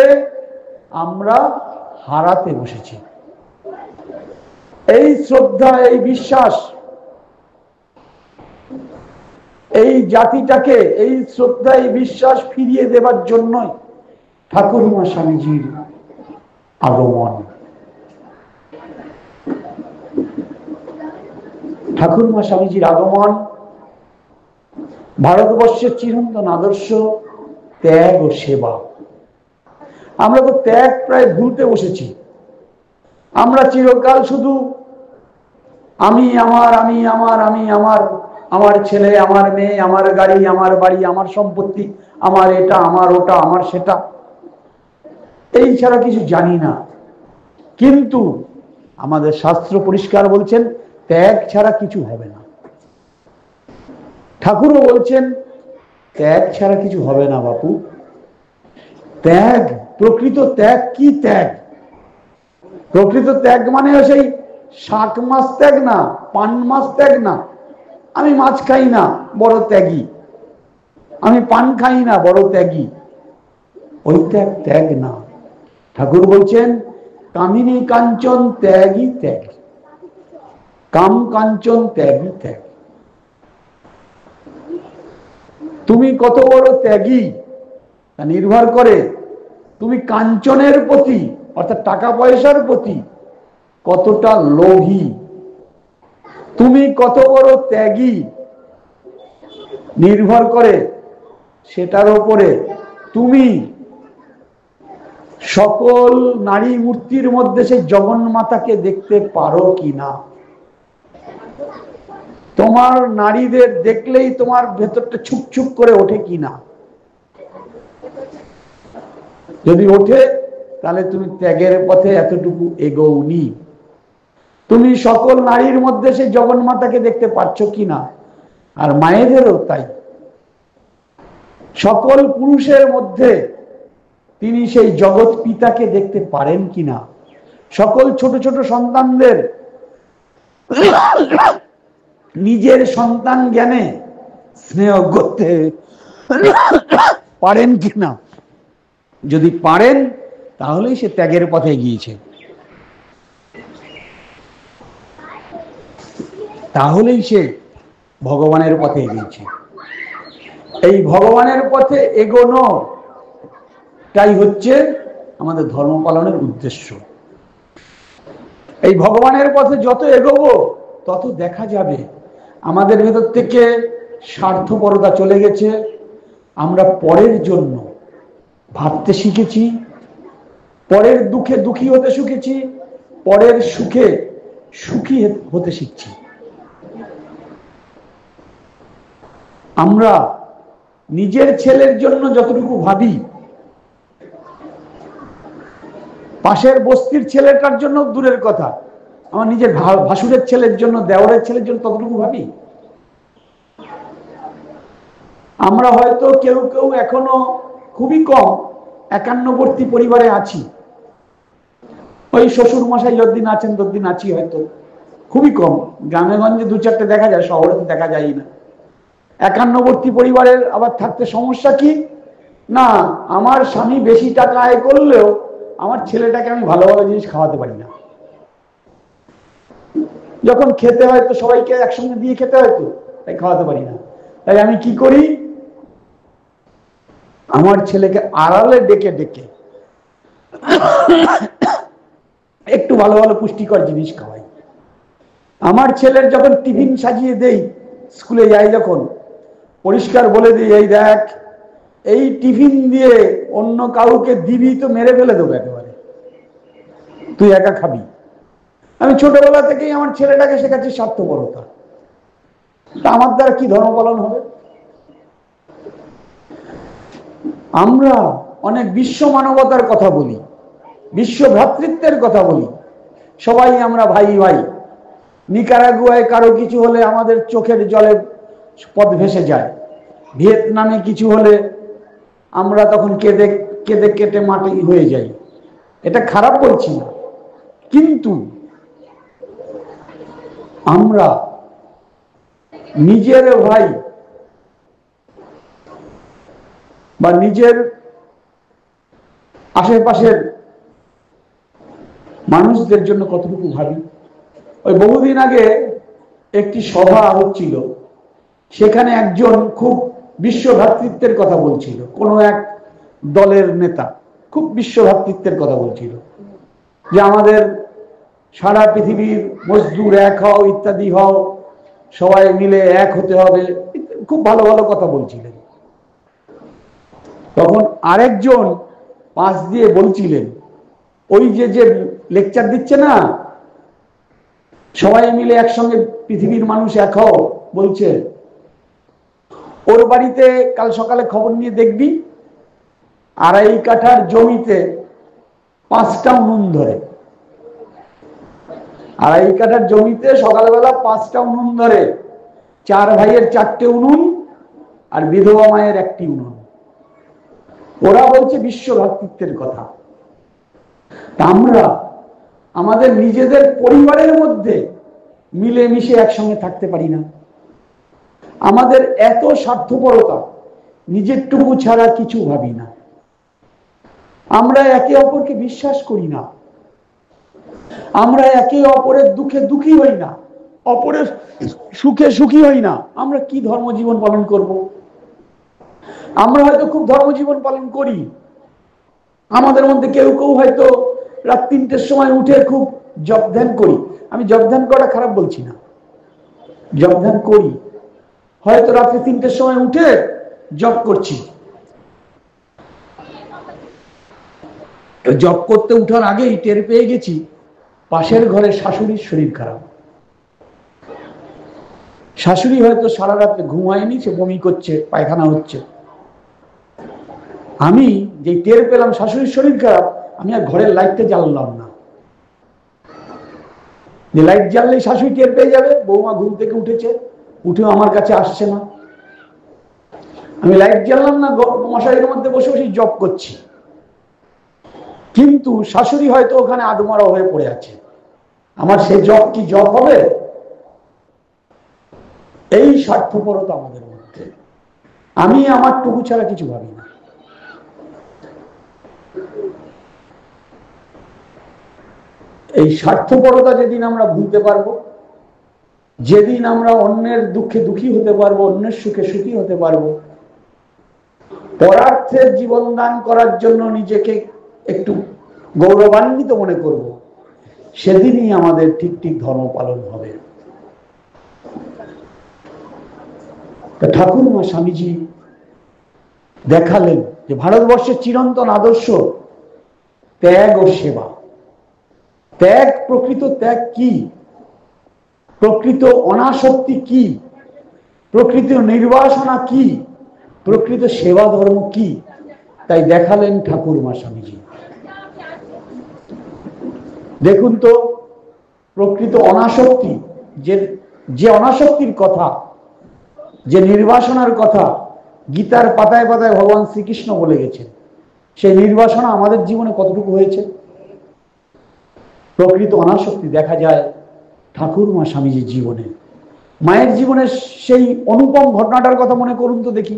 আমরা হারাতে বসেছি। এই শ্রদ্ধা, এই বিশ্বাস এই জাতিটাকে, এই শ্রদ্ধা এই বিশ্বাস ফিরিয়ে দেবার জন্যই ঠাকুরমা স্বামীজির আগমন। ঠাকুরমা স্বামীজির আগমন ভারতবর্ষের চিরন্তন আদর্শ ত্যাগ ও সেবা। আমরা তো ত্যাগ প্রায় ভুলতে বসেছি। আমরা চিরকাল শুধু আমি আমার, আমি আমার, আমি আমার, আমার ছেলে, আমার মেয়ে, আমার গাড়ি, আমার বাড়ি, আমার সম্পত্তি, আমার এটা, আমার ওটা, আমার সেটা, এই ছাড়া কিছু জানি না। কিন্তু আমাদের শাস্ত্র পরিষ্কার বলছেন ত্যাগ ছাড়া কিছু হবে না। ঠাকুরও বলছেন ত্যাগ ছাড়া কিছু হবে না বাপু। ত্যাগ, প্রকৃত ত্যাগ কি ত্যাগ? প্রকৃত ত্যাগ মানে সেই শাক মাছ ত্যাগ না, পান মাছ ত্যাগ না। আমি মাছ খাই না, বড় ত্যাগী। আমি পান খাই না, বড় ত্যাগী। ওই ত্যাগ ত্যাগ না। ঠাকুর বলছেন কামিনী কাঞ্চন ত্যাগই ত্যাগ, কাম কাঞ্চন ত্যাগই ত্যাগ। তুমি কত বড় ত্যাগী তা নির্ভর করে তুমি কাঞ্চনের প্রতি, অর্থাৎ টাকা পয়সার প্রতি কতটা লোভী। তুমি কত বড় ত্যাগী নির্ভর করে সেটার উপরে তুমি সকল নারী মূর্তির মধ্যে সেই জগন্মাতাকে দেখতে পারো কিনা। তোমার নারীদের দেখলেই তোমার ভেতরটা ছুকছুক করে ওঠে কিনা। যদি ওঠে তাহলে তুমি ত্যাগের পথে এতটুকু এগোওনি। তুমি সকল নারীর মধ্যে সেই জগন্মাতাকে দেখতে পাচ্ছ কিনা। আর মায়েদেরও তাই, সকল পুরুষের মধ্যে তিনি সেই জগৎ পিতাকে দেখতে পারেন কিনা। সকল ছোট ছোট সন্তানদের নিজের সন্তান জ্ঞানে স্নেহ করতে পারেন কিনা। যদি পারেন তাহলেই সে ত্যাগের পথে গিয়েছে, তাহলেই সে ভগবানের পথে এগিয়েছে। এই ভগবানের পথে এগোনো তাই হচ্ছে আমাদের ধর্ম পালনের উদ্দেশ্য। এই ভগবানের পথে যত এগোবো তত দেখা যাবে আমাদের ভেতর থেকে স্বার্থপরতা চলে গেছে। আমরা পরের জন্য ভাবতে শিখেছি, পরের দুঃখে দুঃখী হতে শিখেছি, পরের সুখে সুখী হতে শিখছি। আমরা নিজের ছেলের জন্য যতটুকু ভাবি, পাশের বস্তির ছেলেটার জন্য দূরের কথা, আমার নিজের ভাসুরের ছেলের জন্য, দেওরের ছেলের জন্য ততটুকু ভাবি। আমরা হয়তো কেউ কেউ এখনো খুবই কম একান্নবর্তী পরিবারে আছি, ওই শ্বশুর মশাই যতদিন আছেন ততদিন আছি, হয়তো খুবই কম। গ্রামে গঞ্জে দু চারটে দেখা যায়, শহরে তো দেখা যায় না। একান্নবর্তী পরিবারের আবার থাকতে সমস্যা কি না, আমার স্বামী বেশি টাকা আয় করলেও আমার ছেলেটাকে আমি ভালো ভালো জিনিস খাওয়াতে পারি না। যখন খেতে হয় তো সবাইকে একসঙ্গে দিয়ে খেতে হয়, তো তাই খাওয়াতে পারি না। তাই আমি কি করি, আমার ছেলেকে আড়ালে ডেকে ডেকে একটু ভালো ভালো পুষ্টিকর জিনিস খাওয়াই। আমার ছেলের যখন টিফিন সাজিয়ে দেই, স্কুলে যাই যখন, পরিষ্কার বলে দিই, এই দেখ এই টিফিন দিয়ে অন্য কাউকে দিবি তো মেরে ফেলে দেবো একেবারে, তুই একা খাবি। আমি ছোটবেলা থেকেই আমার ছেলেটাকে শেখাচ্ছি স্বার্থপরতা। আমার দ্বারা কি ধর্ম পালন হবে? আমরা অনেক বিশ্ব মানবতার কথা বলি, বিশ্ব ভ্রাতৃত্বের কথা বলি, সবাই আমরা ভাই ভাই। নিকারাগুয়ায় কারো কিছু হলে আমাদের চোখের জলে পথ ভেসে যায়, ভিয়েতনামে কিছু হলে আমরা তখন কেঁদে কেঁদে কেটে মাটি হয়ে যাই। এটা খারাপ বলছি না, কিন্তু আমরা নিজের ভাই বা নিজের আশেপাশের মানুষদের জন্য কতটুকু ভাবি? ওই বহুদিন আগে একটি সভা হচ্ছিল, সেখানে একজন খুব বিশ্ব ভ্রাতৃত্বের কথা বলছিল, কোনো এক দলের নেতা খুব বিশ্ব ভ্রাতৃত্বের কথা বলছিল, যে আমাদের সারা পৃথিবীর মজদুর এক হও, ইত্যাদি হও, সবাই মিলে এক হতে হবে, খুব ভালো ভালো কথা বলছিলেন। তখন আরেকজন পাশ দিয়ে বলছিলেন, ওই যে যে লেকচার দিচ্ছে না, সবাই মিলে একসঙ্গে পৃথিবীর মানুষ এক হও বলছে, ওর বাড়িতে কাল সকালে খবর নিয়ে দেখবি 2.5 কাঠার জমিতে 5টা উনুন ধরে। 2.5 কাঠার জমিতে সকালবেলা 5টা উনুন ধরে, 4 ভাইয়ের 4টে উনুন আর বিধবা মায়ের 1টি উনুন। ওরা বলছে বিশ্ব ভ্রাতৃত্বের কথা। আমরা আমাদের নিজেদের পরিবারের মধ্যে মিলেমিশে একসঙ্গে থাকতে পারি না। আমাদের এত স্বার্থপরতা, নিজের টুকু ছাড়া কিছু ভাবি না। আমরা একে অপরকে বিশ্বাস করি না, আমরা একে অপরের দুঃখে দুঃখী হই না, অপরের সুখে সুখী হই না। আমরা কি ধর্মজীবন পালন করব? আমরা হয়তো খুব ধর্মজীবন পালন করি, আমাদের মধ্যে কেউ কেউ হয়তো রাত 3টের সময় উঠে খুব জপ ধ্যান করি। আমি জপ ধ্যান করা খারাপ বলছি না, জপ ধ্যান করি, হয়তো রাত্রে 3টের সময় উঠে জপ করছি। জপ করতে উঠার আগেই টের পেয়ে গেছি পাশের ঘরে শাশুড়ির শরীর খারাপ। শাশুড়ি হয়তো সারা রাত্রে ঘুমায়নি, সে বমি করছে, পায়খানা হচ্ছে। আমি যে টের পেলাম শাশুড়ির শরীর খারাপ, আমি আর ঘরের লাইটটা জ্বাললাম না, যে লাইট জ্বাললেই শাশুড়ি টের পেয়ে যাবে বৌমা ঘুম থেকে উঠেছে, উঠেও আমার কাছে আসছে না। আমি লাইট জ্বাললাম না, মশারির মধ্যে বসে বসে জপ করছি, কিন্তু শাশুড়ি হয়তো ওখানে আদমরা হয়ে পড়ে আছে। আমার সে জপ কি জপ হবে? এই স্বার্থপরতা আমাদের মধ্যে। আমি আমার টুকু ছাড়া কিছু ভাবি না। এই স্বার্থপরতা যেদিন আমরা ভুলতে পারবো, যেদিন আমরা অন্যের দুঃখে দুঃখী হতে পারবো, অন্যের সুখে সুখী হতে পারবো, পরার্থের জীবন দান করার জন্য নিজেকে একটু গৌরবান্বিত মনে করব, সেদিনই আমাদের ঠিক ঠিক ধর্ম পালন হবে। ঠাকুরমা স্বামীজি দেখালেন যে ভারতবর্ষের চিরন্তন আদর্শ ত্যাগ ও সেবা। ত্যাগ, প্রকৃত ত্যাগ কি, প্রকৃত অনাসক্তি কি, প্রকৃত নির্বাসনা কি, প্রকৃত সেবা ধর্ম কি, তাই দেখালেন ঠাকুরমা স্বামীজি। দেখুন তো, প্রকৃত অনাসক্তি, যে অনাসক্তির কথা, যে নির্বাসনার কথা গীতার পাতায় পাতায় ভগবান শ্রীকৃষ্ণ বলে গেছেন, সেই নির্বাসনা আমাদের জীবনে কতটুকু হয়েছে? প্রকৃত অনাসক্তি দেখা যায় ঠাকুরমা স্বামীজির জীবনে। মায়ের জীবনের সেই অনুপম ঘটনাটার কথা মনে করুন তো দেখি।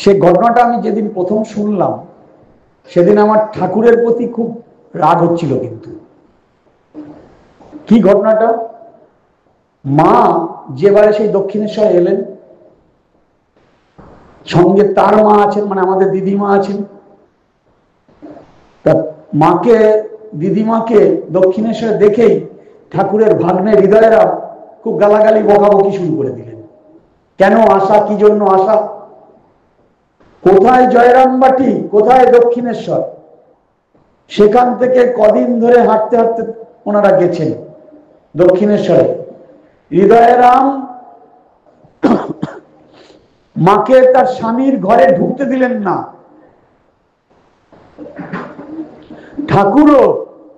সে ঘটনাটা আমি যেদিন প্রথম শুনলাম, সেদিন আমার ঠাকুরের প্রতি খুব রাগ হচ্ছিল। কিন্তু কি ঘটনাটা? মা যেবারে সেই দক্ষিণেশ্বরে এলেন, সঙ্গে তার মা আছেন, মানে আমাদের দিদিমা আছেন। তা মাকে, দিদিমাকে দক্ষিণেশ্বরে দেখেই ঠাকুরের ভাগ্নে হৃদয়েরা খুব গালাগালি বকাবকি শুরু করে দিলেন। কেন আসা, কি জন্য আসা, কোথায় জয়রামবাটি, কোথায় দক্ষিণেশ্বর। সেখান থেকে কদিন ধরে হাঁটতে হাঁটতে ওনারা গেছেন দক্ষিণেশ্বরে। হৃদয়রাম মাকে তার স্বামীর ঘরে ঢুকতে দিলেন না। ঠাকুরও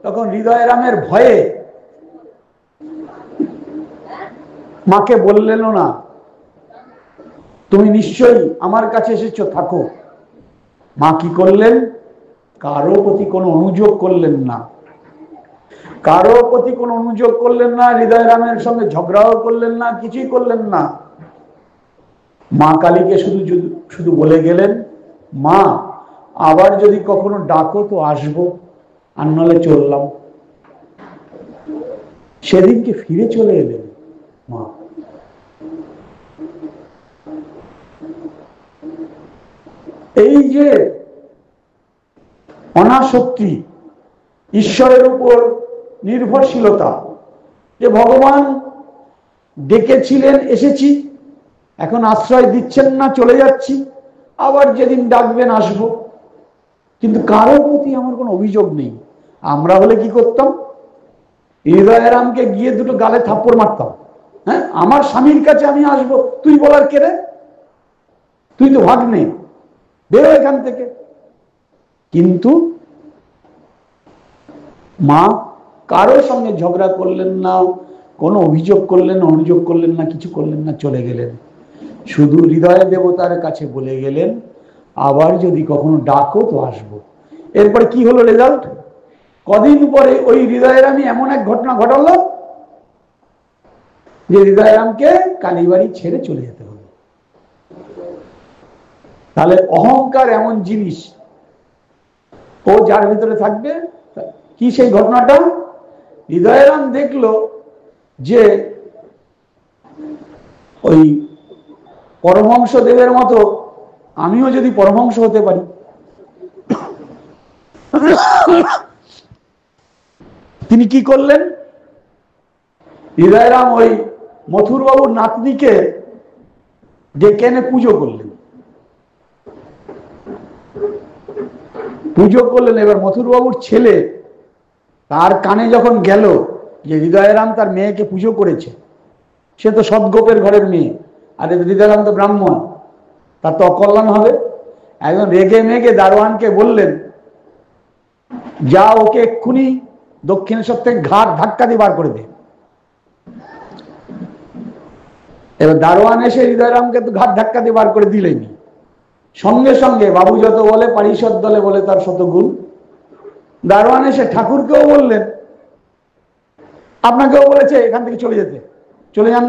তখন হৃদয়রামের ভয়ে মাকে বললেন না, তুমি নিশ্চয়ই আমার কাছে এসেছো, থাকো। মা কি করলেন? কারো প্রতি কোনো অনুযোগ করলেন না, কারো প্রতি কোনো অনুযোগ করলেন না, হৃদয়রামের সঙ্গে ঝগড়াও করলেন না, কিছুই করলেন না। মা কালীকে শুধু শুধু বলে গেলেন, মা আবার যদি কখনো ডাকো তো আসবো, আর নাহলে চললাম। সেদিনকে ফিরে চলে এলেন মা। এই যে অনাসক্তি, ঈশ্বরের উপর নির্ভরশীলতা, যে ভগবান ডেকেছিলেন এসেছি, এখন আশ্রয় দিচ্ছেন না চলে যাচ্ছি, আবার যেদিন ডাকবেন আসবো, কিন্তু কারোর প্রতি আমার কোনো অভিযোগ নেই। আমরা হলে কি করতাম? হৃদয়রামকে গিয়ে দুটো গালে থাপ্পড় মারতাম। হ্যাঁ, আমার স্বামীর কাছে আমি আসবো, তুই বলার কে রে? তুই তো ভাগ্নে, বেরো এখান থেকে। কিন্তু মা কারোর সঙ্গে ঝগড়া করলেন না, কোনো অভিযোগ করলেন না, অনুযোগ করলেন না, কিছু করলেন না, চলে গেলেন। শুধু হৃদয় দেবতার কাছে বলে গেলেন, আবার যদি কখনো ডাকো তো আসবো। এরপরে কি হলো রেজাল্ট? কদিন পরে ওই হৃদয়রামই এমন এক ঘটনা ঘটালো যে হৃদয়রামকে কালীবাড়ি ছেড়ে চলে যেতে হবে। তাহলে অহংকার এমন জিনিস, ও যার ভিতরে থাকবে। কি সেই ঘটনাটা? হৃদয়রাম দেখলো যে ওই পরমহংস দেবের মতো আমিও যদি পরমহংস হতে পারি। তিনি কি করলেন? হৃদয়রাম ওই মথুরবাবুর নাতনিকে ডেকে এনে পুজো করলেন। পুজো করলেন। এবার মথুরবাবুর ছেলে তার কানে যখন গেল যে হৃদয়রাম তার মেয়েকে পুজো করেছে, সে তো সৎগোপের ঘরের মেয়ে, আর হৃদয়রাম তো ব্রাহ্মণ, তার তো অকল্যাণ হবে। একজন রেগে মেগে দারোয়ানকে বললেন, যা ওকে এক্ষুনি দক্ষিণেশ্বর থেকে ঘাট ধাক্কা দিয়ে বার করে দে। এবার দারোয়ান এসে হৃদয়রামকে তো ঘাট ধাক্কা দিয়ে বার করে দিলেনি। সঙ্গে সঙ্গে বাবু যত বলে পারিষদ দলে বলে তার শতগুণ। দারোয়ান এসে ঠাকুরকেও বললেন, আপনাকেও বলেছে এখান থেকে চলে যেতে, চলে যান।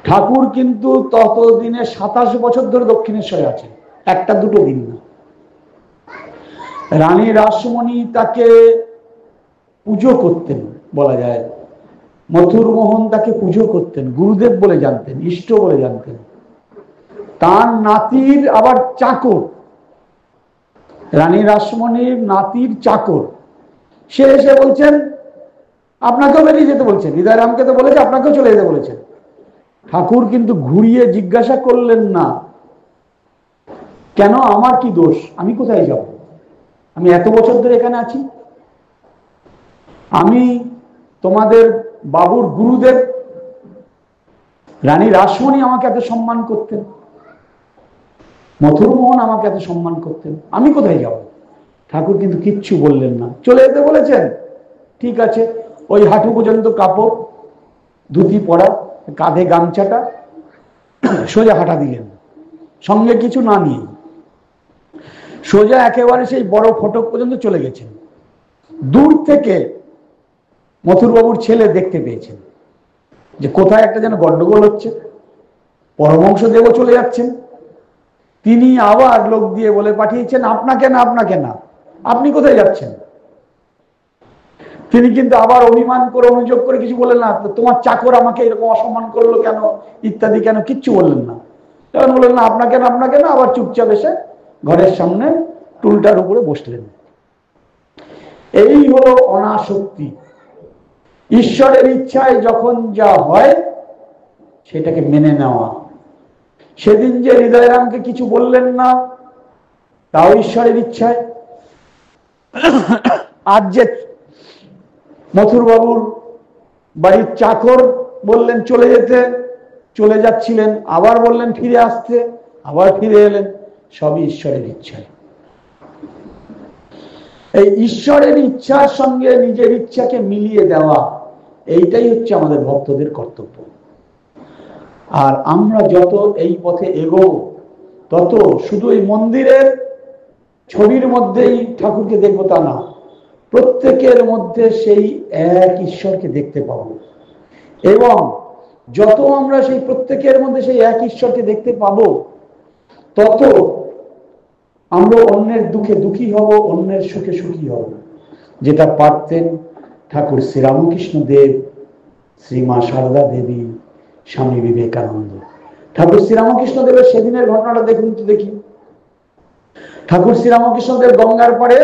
ঠাকুর কিন্তু ততদিনে 27 বছর ধরে দক্ষিণেশ্বরে আছে, একটা দুটো দিন না। রানী রাসমণি তাকে পুজো করতেন বলা যায়, মথুর মোহন তাকে পুজো করতেন, গুরুদেব বলে জানতেন, ইষ্ট বলে জানতেন। তার নাতির আবার চাকর, রানী রাসমণির নাতির চাকর, সে এসে বলছেন আপনাকেও বেরিয়ে যেতে বলছেন, হৃদয়রামকে তো বলেছে আপনাকেও চলে যেতে বলেছেন। ঠাকুর কিন্তু ঘুরিয়ে জিজ্ঞাসা করলেন না, কেন, আমার কি দোষ, আমি কোথায় যাব, আমি এত বছর ধরে এখানে আছি, আমি তোমাদের বাবুর গুরুদেব। রানী রাসমণি আমাকে এত সম্মান করতেন, মথুর মোহন আমাকে এত সম্মান করতেন, আমি কোথায় যাব। ঠাকুর কিন্তু কিচ্ছু বললেন না, চলে যেতে বলেছেন, ঠিক আছে। ওই হাঁটু পর্যন্ত কাপড়, ধুতি পরা, কাঁধে গামছাটা, সোজা হাঁটা দিলেন, সঙ্গে কিছু না নিয়ে সোজা একেবারে সেই বড় ফটক পর্যন্ত চলে গেছেন। দূর থেকে মথুরবাবুর ছেলে দেখতে পেয়েছেন যে কোথায় একটা যেন গন্ডগোল হচ্ছে, পরমহংসদেবও চলে যাচ্ছেন। তিনি আবার লোক দিয়ে বলে পাঠিয়েছেন আপনাকে না, আপনাকে না, আপনি কোথায় যাচ্ছেন। তিনি কিন্তু আবার অভিমান করে অনুযোগ করে কিছু বললেন না, তোমার চাকর আমাকে এরকম অসম্মান করলো কেন, ইত্যাদি কেন, কিচ্ছু বললেন না। তখন বললেন না, আপনাকে না, আপনাকে না, আবার চুপচাপ এসে ঘরের সামনে টুলটার উপরে বসলেন। এই হলো অনাসক্তি। ঈশ্বরের ইচ্ছায় যখন যা হয় সেটাকে মেনে নেওয়া। সেদিন যে হৃদয়রামকে কিছু বললেন না, তাও ঈশ্বরের ইচ্ছায়। আজ যে মথুরবাবুর বাড়ির চাকর বললেন চলে যেতে, চলে যাচ্ছিলেন, আবার বললেন ফিরে আসতে, আবার ফিরে এলেন, সবই ঈশ্বরের ইচ্ছায়। এই ঈশ্বরের ইচ্ছার সঙ্গে নিজের ইচ্ছাকে মিলিয়ে দেওয়া, এইটাই হচ্ছে আমাদের ভক্তদের কর্তব্য। আর আমরা যত এই পথে এগোবো, তত শুধু এই মন্দিরের ছবির মধ্যেই ঠাকুরকে দেখবো তা না, প্রত্যেকের মধ্যে সেই এক ঈশ্বরকে দেখতে পাবো। এবং যত আমরা সেই প্রত্যেকের মধ্যে সেই এক ঈশ্বরকে দেখতে পাবো, তত আমরা অন্যের দুঃখে দুঃখী হব, অন্যের সুখে সুখী হব। যেটা পারতেন ঠাকুর শ্রীরামকৃষ্ণ দেব, শ্রীমা সারদা দেবী, স্বামী বিবেকানন্দ। ঠাকুর শ্রীরামকৃষ্ণ দেবের সেদিনের ঘটনাটা দেখুন তো দেখি। ঠাকুর শ্রীরামকৃষ্ণ দেব গঙ্গার পাড়ে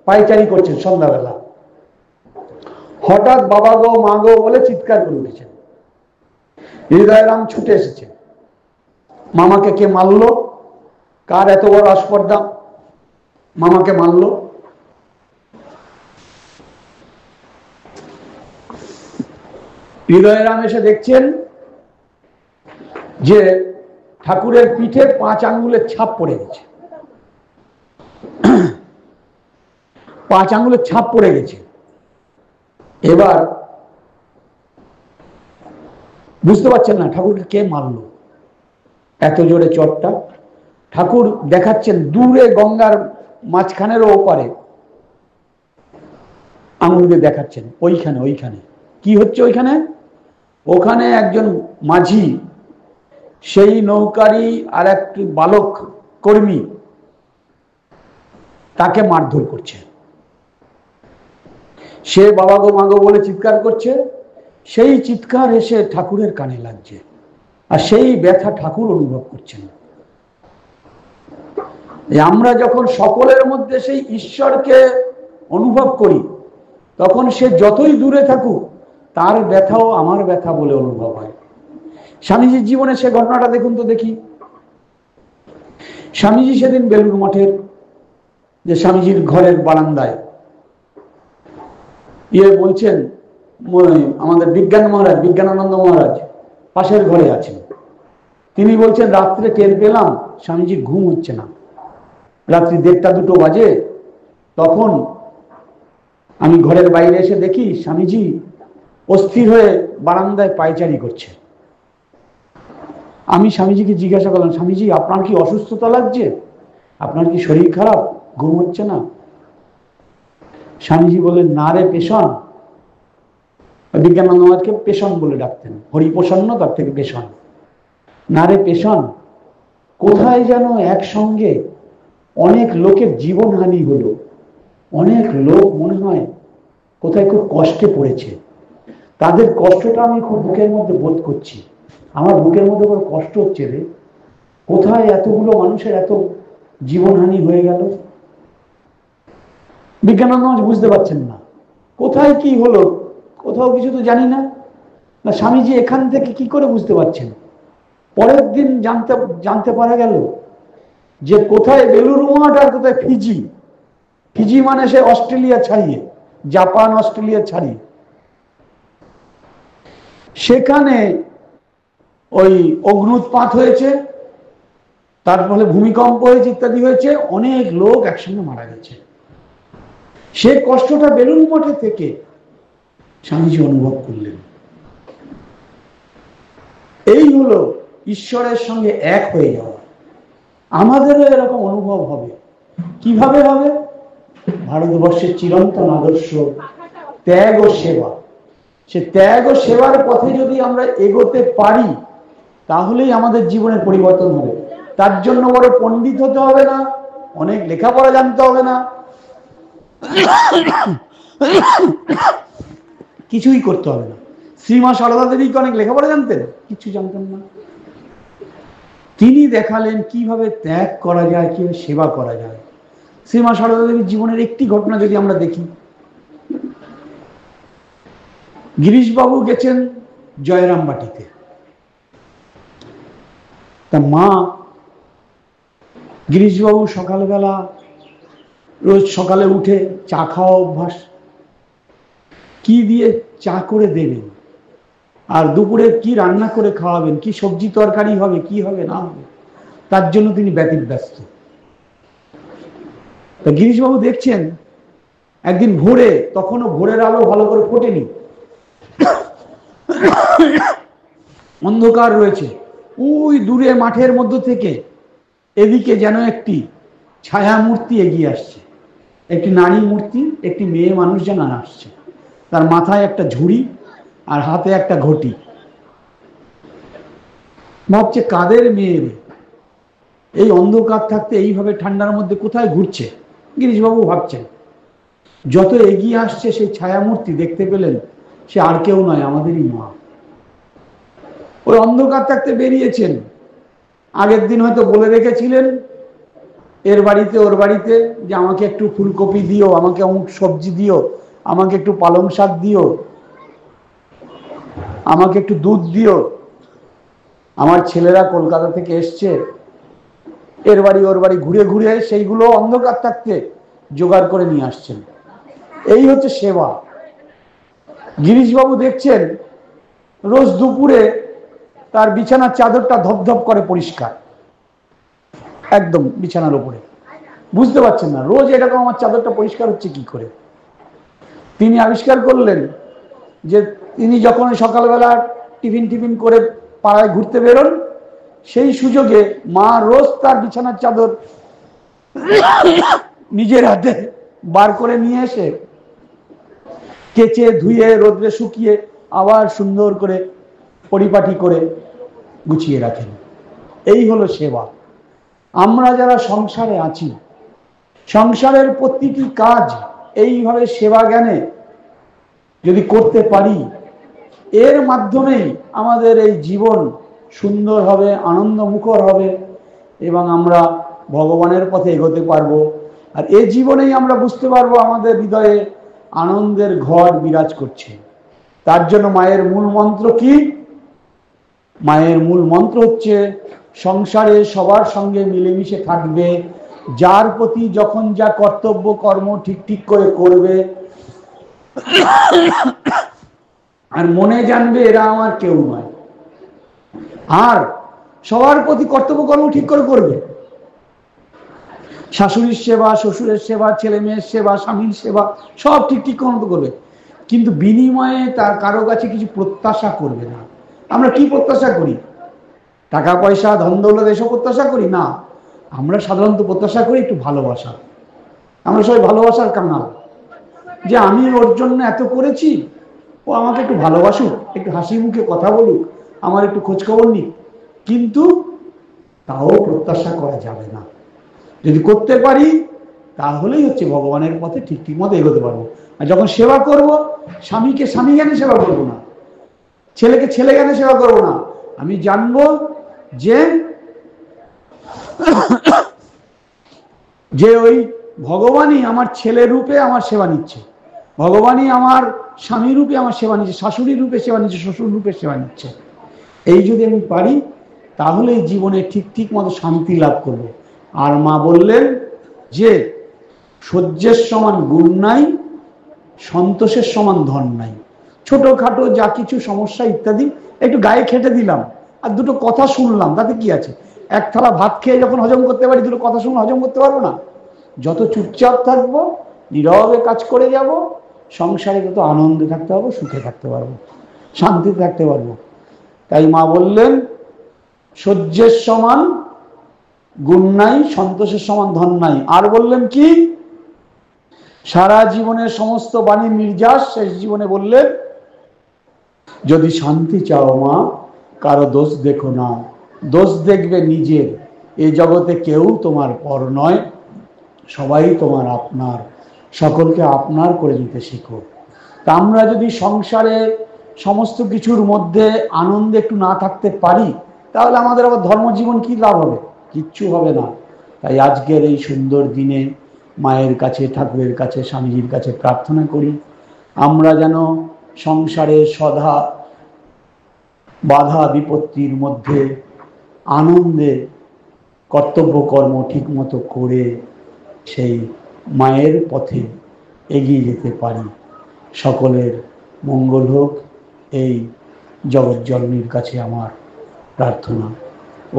পায়চারি করছেন সন্ধ্যাবেলা, হঠাৎ বাবা গো মা গো বলে চিৎকার করে উঠেছেন। হৃদয়রাম ছুটে এসেছে, মামাকে কে মারলো, কার এত বড় আস্পর্ধা, মামাকে মারলো। হৃদয়রাম এসে দেখছেন যে ঠাকুরের পিঠে 5 আঙ্গুলের ছাপ পড়ে গেছে, 5 আঙ্গুলের ছাপ পড়ে গেছে। এবার বুঝতে পারছেন না ঠাকুরকে কে মারলো, এত জোরে চটটা। ঠাকুর দেখাচ্ছেন দূরে গঙ্গার মাঝখানেরও ওপারে, আঙুল দিয়ে দেখাচ্ছেন ওইখানে, ওইখানে কি হচ্ছে, ওইখানে ওখানে একজন মাঝি, সেই নৌকারি আর একটি বালক কর্মী তাকে মারধর করছে। সে বাবা গো মা গো বলে চিৎকার করছে, সেই চিৎকার এসে ঠাকুরের কানে লাগছে, আর সেই ব্যথা ঠাকুর অনুভব করছেন। আমরা যখন সকলের মধ্যে সেই ঈশ্বরকে অনুভব করি, তখন সে যতই দূরে থাকুক তার ব্যথাও আমার ব্যথা বলে অনুভব হয়। স্বামীজির জীবনে সে ঘটনাটা দেখুন তো দেখি। স্বামীজি সেদিন বেলুড় মঠের যে স্বামীজির ঘরের বারান্দায় বলছেন, আমাদের বিজ্ঞান মহারাজ, বিজ্ঞানানন্দ মহারাজ পাশের ঘরে আছেন। তিনি বলছেন রাত্রে টের পেলাম স্বামীজির ঘুম হচ্ছে না, রাত্রি 1:30-2 বাজে। তখন আমি ঘরের বাইরে এসে দেখি স্বামীজি অস্থির হয়ে বারান্দায় পায়চারি করছে। আমি স্বামীজিকে জিজ্ঞাসা করলাম, স্বামীজি আপনার কি অসুস্থতা লাগছে, আপনার কি শরীর খারাপ, ঘুম হচ্ছে না? স্বামীজি বললেন না রে পেশন, বিজ্ঞানানন্দ মহারাজকে পেশন বলে ডাকতেন, হরিপ্রসন্ন তার থেকে পেশন। না রে পেশন, কোথায় যেন একসঙ্গে অনেক লোকের জীবনহানি হলো, অনেক লোক মনে হয় কোথায় খুব কষ্টে পড়েছে। তাদের কষ্টটা আমি খুব বুকের মধ্যে বোধ করছি। আমার বুকের মধ্যে বড় কষ্ট হচ্ছে রে, কোথায় এতগুলো মানুষের এত জীবনহানি হয়ে গেল। বিজ্ঞানন্দ মহারাজ বুঝতে পারছেন না কোথায় কি হলো, কোথাও কিছু তো জানি না। না স্বামীজি এখান থেকে কি করে বুঝতে পারছেন? পরের দিন জানতে পারা গেল যে কোথায় বেলুড় মঠ আর কোথায় ফিজি। ফিজি মানে সে অস্ট্রেলিয়া ছাড়িয়ে, জাপান অস্ট্রেলিয়া ছাড়িয়ে, সেখানে ওই অগ্নুৎপাত হয়েছে, তার ফলে ভূমিকম্প হয়েছে, ইত্যাদি হয়েছে, অনেক লোক একসঙ্গে মারা গেছে। সে কষ্টটা বেলুড় মঠে থেকে স্বামীজি অনুভব করলেন। এই হলো ঈশ্বরের সঙ্গে এক হয়ে যাওয়া। আমাদেরও এরকম অনুভব হবে। কিভাবে হবে? ভারতবর্ষের চিরন্তন আদর্শ ত্যাগ ও সেবা, সে ত্যাগ ও সেবার পথে যদি আমরা এগোতে পারি তাহলেই আমাদের জীবনের পরিবর্তন হবে। তার জন্য বড় পণ্ডিত হতে হবে না, অনেক লেখাপড়া জানতে হবে না, কিছুই করতে হবে না। শ্রীমা সারদা দেবী অনেক লেখাপড়া জানতেন, কিছু জানতেন না। তিনি দেখালেন কিভাবে ত্যাগ করা যায়, কিভাবে সেবা করা যায়। শ্রীমা সারদা দেবীর জীবনের একটি ঘটনা যদি আমরা দেখি, গিরিশবাবু গেছেন জয়রামবাটিতে, তা মা গিরিশবাবু সকালবেলা রোজ সকালে উঠে চা খাওয়া অভ্যাস, কি দিয়ে চা করে দেবেন আর দুপুরে কি রান্না করে খাওয়াবেন, কি সবজি তরকারি হবে, কি হবে না হবে, তার জন্য তিনি ব্যতিব্যস্ত। তা গিরিশবাবু দেখছেন একদিন ভোরে, তখনও ভোরের আলো ভালো করে ফোটেনি, অন্ধকার রয়েছে, ওই দূরে মাঠের মধ্য থেকে এদিকে যেন একটি ছায়া মূর্তি এগিয়ে আসছে, একটি নারী মূর্তি, একটি মেয়ে মানুষ যেন আসছে, তার মাথায় একটা ঝুড়ি আর হাতে একটা ঘটি। ভাবছে কাদের মেয়ের এই অন্ধকার থাকতে এইভাবে ঠান্ডার মধ্যে কোথায় ঘুরছে। গিরিশবাবু ভাবছেন, যত এগিয়ে আসছে সেই ছায়া মূর্তি দেখতে পেলেন সে আর কেউ নয়, আমাদেরই মা। ওই অন্ধকার থাকতে বেরিয়েছেন, আগের দিন হয়তো বলে রেখেছিলেন এর বাড়িতে ওর বাড়িতে যে আমাকে একটু ফুলকপি দিও, আমাকে অমুক সবজি দিও, আমাকে একটু পালং শাক দিও, আমাকে একটু দুধ দিও, আমার ছেলেরা কলকাতা থেকে এসছে, এর বাড়ি ওর বাড়ি ঘুরে ঘুরে সেইগুলো অন্ধকার থাকতে জোগাড় করে নিয়ে আসছেন। এই হচ্ছে সেবা। গিরিশবাবু দেখছেন রোজ দুপুরে তার বিছানার চাদরটা ধপধপ করে পরিষ্কার, একদম বিছানার উপরে। বুঝতে পারছেন না রোজ এরকম আমার চাদরটা পরিষ্কার হচ্ছে কি করে। তিনি আবিষ্কার করলেন যে তিনি যখন সকালবেলা টিফিন করে পাড়ায় ঘুরতে বেরোন, সেই সুযোগে মা রোজ তার বিছানার চাদর নিজের হাতে বার করে নিয়ে এসে কেচে ধুয়ে রোদ্রে শুকিয়ে আবার সুন্দর করে পরিপাটি করে গুছিয়ে রাখেন। এই হলো সেবা। আমরা যারা সংসারে আছি, সংসারের প্রতিটি কাজ এইভাবে সেবা জ্ঞানে যদি করতে পারি, এর মাধ্যমেই আমাদের এই জীবন সুন্দর হবে, আনন্দমুখর হবে এবং আমরা ভগবানের পথে এগোতে পারবো। আর এই জীবনেই আমরা বুঝতে পারবো আমাদের হৃদয়ে আনন্দের ঘর বিরাজ করছে। তার জন্য মায়ের মূল মন্ত্র কি? মায়ের মূল মন্ত্র হচ্ছে সংসারে সবার সঙ্গে মিলেমিশে থাকবে, যার প্রতি যখন যা কর্তব্য কর্ম ঠিক করে করবে, আর মনে জানবে এরা আমার কেউ নয়, আর সবার প্রতি কর্তব্য কর্ম ঠিক করে করবে। শাশুড়ির সেবা, শ্বশুরের সেবা, ছেলে মেয়ের সেবা, স্বামীর সেবা সব ঠিক মতো করবে, কিন্তু বিনিময়ে তার কারো কাছে কিছু প্রত্যাশা করবে না। আমরা কি প্রত্যাশা করি? টাকা পয়সা, ধন দৌলত এসব প্রত্যাশা করি না। আমরা সাধারণত প্রত্যাশা করি একটু ভালোবাসা। আমরা সবাই ভালোবাসার কাঙাল, যে আমি ওর জন্য এত করেছি, ও আমাকে একটু ভালোবাসুক, একটু হাসি মুখে কথা বলুক, আমার একটু খোঁজখবর নিক। কিন্তু তাও প্রত্যাশা করা যাবে না। যদি করতে পারি তাহলেই হচ্ছে ভগবানের পথে ঠিক ঠিক মতো এগোতে পারবো। আর যখন সেবা করব, স্বামীকে স্বামী জ্ঞানে সেবা করব না, ছেলেকে ছেলে জ্ঞানে সেবা করব না। আমি জানবো যে যে ওই ভগবানই আমার ছেলে রূপে আমার সেবা নিচ্ছে, ভগবানই আমার স্বামী রূপে আমার সেবা নিচ্ছে, শাশুড়ি রূপে সেবা নিচ্ছে, শ্বশুর রূপে সেবা নিচ্ছে। এই যদি আমি পারি তাহলে জীবনে ঠিক ঠিক মতো শান্তি লাভ করব। আর মা বললেন যে সহ্যের সমান গুণ নাই, সন্তোষের সমান ধন নাই। ছোটখাটো যা কিছু সমস্যা ইত্যাদি একটু গায়ে খেটে দিলাম আর দুটো কথা শুনলাম, তাতে কি আছে? এক থালা ভাত খেয়ে যখন হজম করতে পারি, দুটো কথা শুনে হজম করতে পারবো না? যত চুপচাপ থাকবো, নীরবে কাজ করে যাব, সংসারে তত আনন্দে থাকতে পারবো, সুখে থাকতে পারবো, শান্তিতে থাকতে পারবো। তাই মা বললেন সহ্যের সমান গুণ নাই, সন্তোষের সমান ধন নাই। আর বললেন কি? সারা জীবনের সমস্ত বাণী নির্যাস শেষ জীবনে বললেন যদি শান্তি চাও মা, কারো দোষ দেখো না, দোষ দেখবে নিজের। এই জগতে কেউ তোমার পর নয়, সবাই তোমার আপনার, সকলকে আপনার করে নিতে শিখো। তা আমরা যদি সংসারে সমস্ত কিছুর মধ্যে আনন্দে একটু না থাকতে পারি, তাহলে আমাদের আবার ধর্মজীবন কি লাভ হবে? কিচ্ছু হবে না। তাই আজকের এই সুন্দর দিনে মায়ের কাছে, ঠাকুরের কাছে, স্বামীজির কাছে প্রার্থনা করি আমরা যেন সংসারে সদা বাধা বিপত্তির মধ্যে আনন্দে কর্তব্য কর্ম ঠিক মতো করে সেই মায়ের পথে এগিয়ে যেতে পারি। সকলের মঙ্গল হোক, এই জগৎজননীর কাছে আমার প্রার্থনা।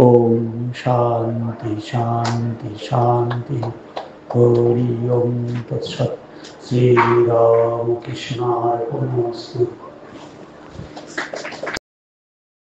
ওম শান্তি শান্তি শান্তি। হরি ওম তৎসৎ। শ্রীরামকৃষ্ণার্পণমস্তু।